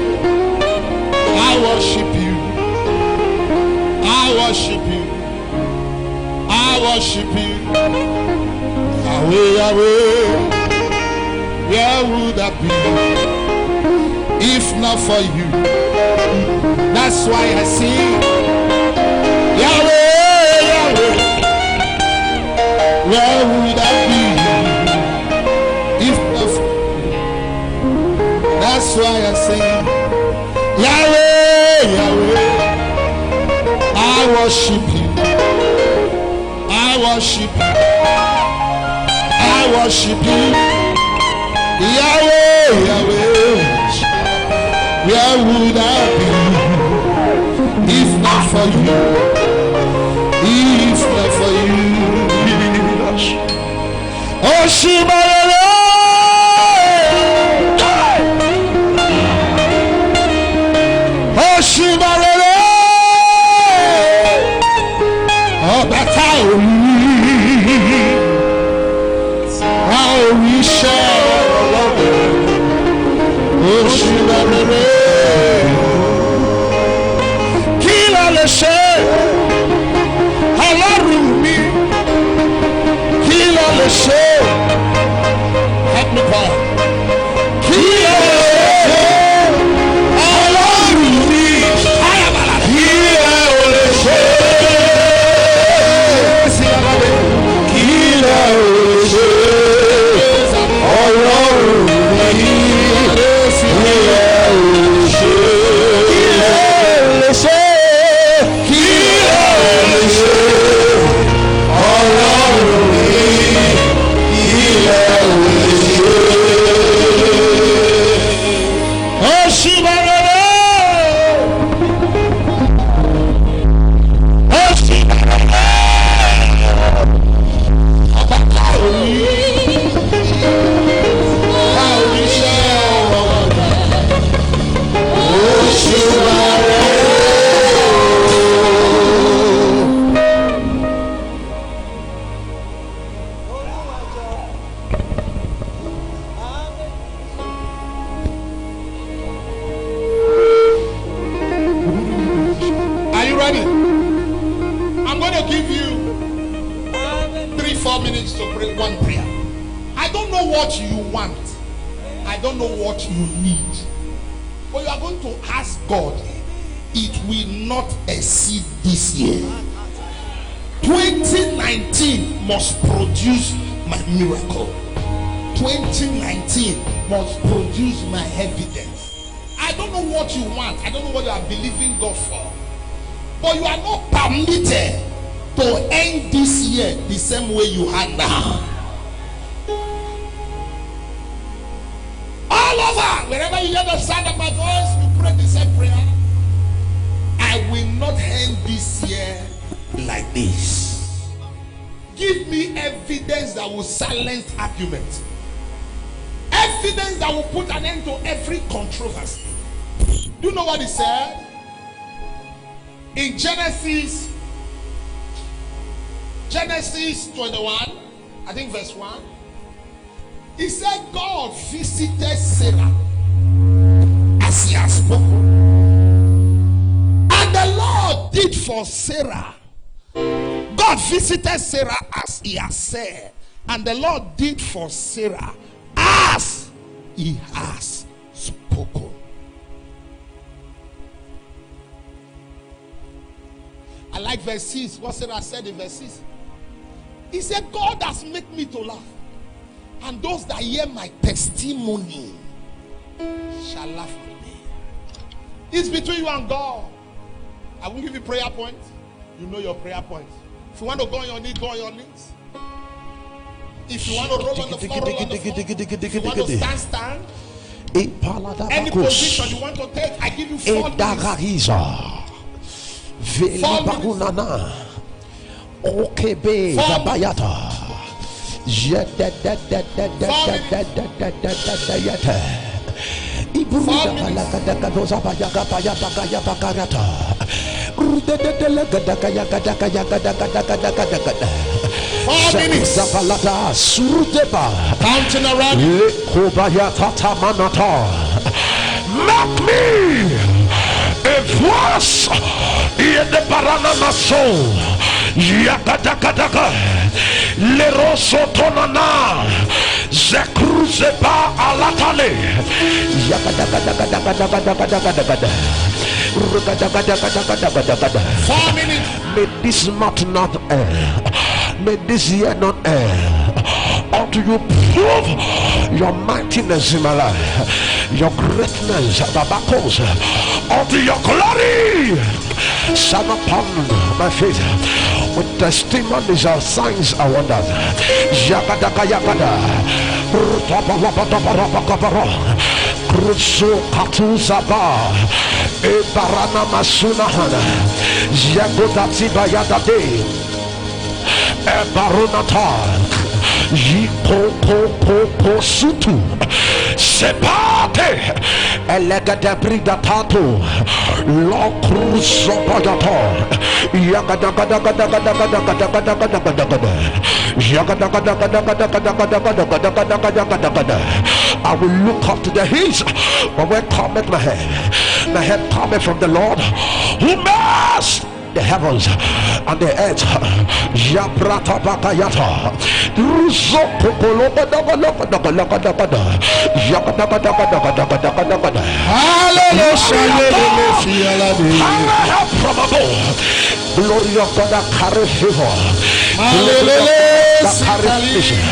I worship you. I worship you. I worship you. Yahweh, Yahweh, where would I be if not for you? That's why I sing. Yahweh, Yahweh, where would I be if not for you? That's why I sing. Yahweh, Yahweh, I worship you. I worship you. I worship you. Yahweh, Yahweh, where would I be if not for you? If not for you. Oh, Shibalala. Oh, Shibalala. Oh, that's how we share. Oh, Shibalala. Kila le share. Halarumi. Kila le share. Help me, Paul. Kila le share. Halarumi. Kila le share. Kila le share. Halarumi. I'm going to give you 3-4 minutes to pray one prayer. I don't know what you want. I don't know what you need. But you are going to ask God. It will not exceed this year. 2019 must produce my miracle. 2019 must produce my evidence. I don't know what you want. I don't know what you are believing God for. But you are not permitted to end this year the same way you are now. All over, wherever you hear the sound of my voice, you pray the same prayer. I will not end this year like this. Give me evidence that will silence argument. Evidence that will put an end to every controversy. Do you know what he said? In Genesis 21, I think verse 1. He said God visited Sarah as he has spoken. And the Lord did for Sarah. God visited Sarah as he has said. And the Lord did for Sarah as he has spoken. I like verse 6. What Sarah said in verse 6. He said, God has made me to laugh. And those that hear my testimony shall laugh with me. It's between you and God. I won't give you prayer points. You know your prayer points. If you want to go on your knees, go on your knees. If you want to roll on the floor, roll on the floor. If you want to stand. Any position you want to take, I give you 4 minutes. 4 minutes. Okebe Zabayata. minutes. Counting around. Make me a voice in the Paranama soul. Yakadakadaka Leroso Tonana Zekruzeba Alatale Yakadakadakadakadakadakadakadakada 4 minutes. May this month not end. May this year not end until you prove your mightiness in my life, your greatness, Babakos, until your glory shine upon my face with testimonies of signs and wonders. Yakadaka Yakada Kruso Katuzaba Ebarana Masunahana Yagodati Bayadade Ebarunata Yiko Sutu Sepate Elegade Brigatato Lo Cruzo Bayato I will look up to the hills, but where cometh my head? My head cometh from the Lord who made the heavens and the earth. Yabrata bakayata ruzo hallelujah from above. Glory of God that carry favor. That carry vision.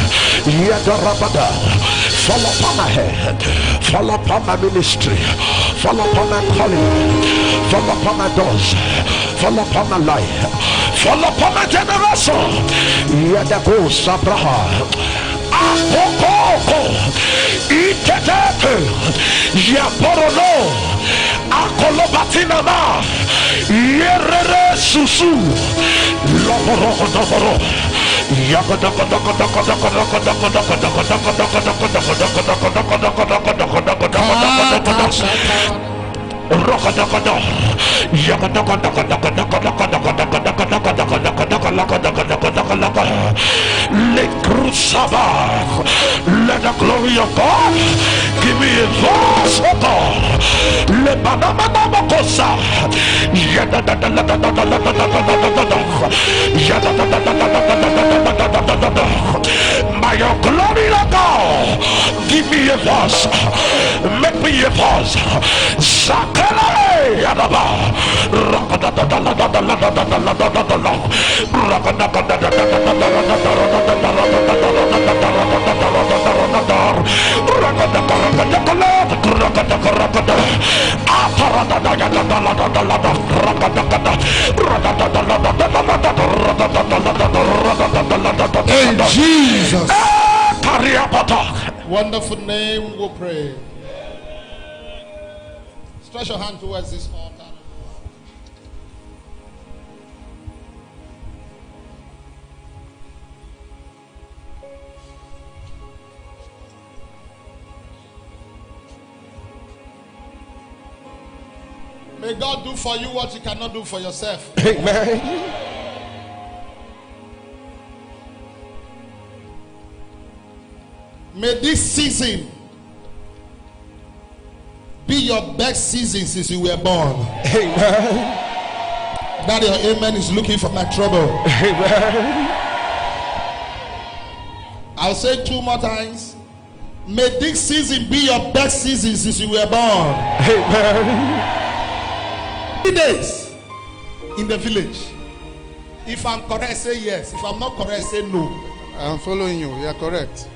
Yadarabada. Fall upon my head, fall upon my ministry, fall upon my calling, fall upon my doors, fall upon my life, fall upon my generation. Yadako Sabraha Akoko Itetete Yaporono Akolobatinama Yerere Susu Loboro let the glory of God give me a voice, oh God. Let by your glory, Lord God, give me a voice, make me a voice. In Jesus' wonderful name we pray. Stretch your hand towards this altar. May God do for you what you cannot do for yourself. Amen. May this season be your best season since you were born. Amen. That your amen is looking for my trouble. Amen. I'll say 2 more times. May this season be your best season since you were born. Amen. 3 days in the village. If I'm correct, say yes. If I'm not correct, say no. I'm following you. You are correct.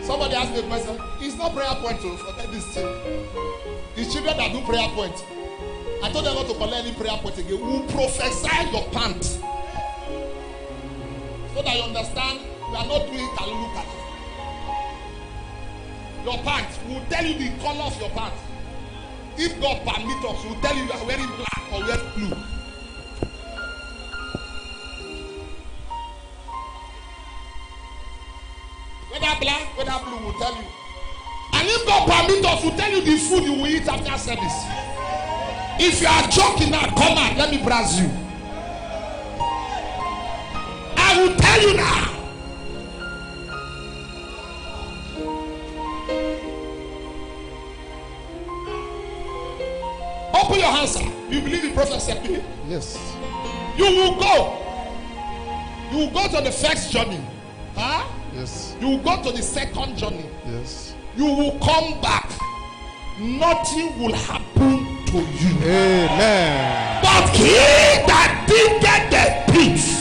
Somebody asked me a question. It's not prayer point to forget this thing. It's children that do prayer point. I told them not to collect any prayer point again. We'll prophesy your pants. So that you understand, we are not doing kaluluka. Your pants, we'll tell you the color of your pants. If God permits us, we'll tell you are wearing black or wearing blue. Whether black, whether blue, will tell you. And if God permit us, we'll tell you the food you will eat after service. If you are joking now, come out, let me browse you. I will tell you now. Open your hands, sir. You believe the prophet said? Yes. You will go. You will go to the first journey. Huh? Yes. You will go to the second journey. Yes. You will come back. Nothing will happen to you. Amen. But he that diggeth the pit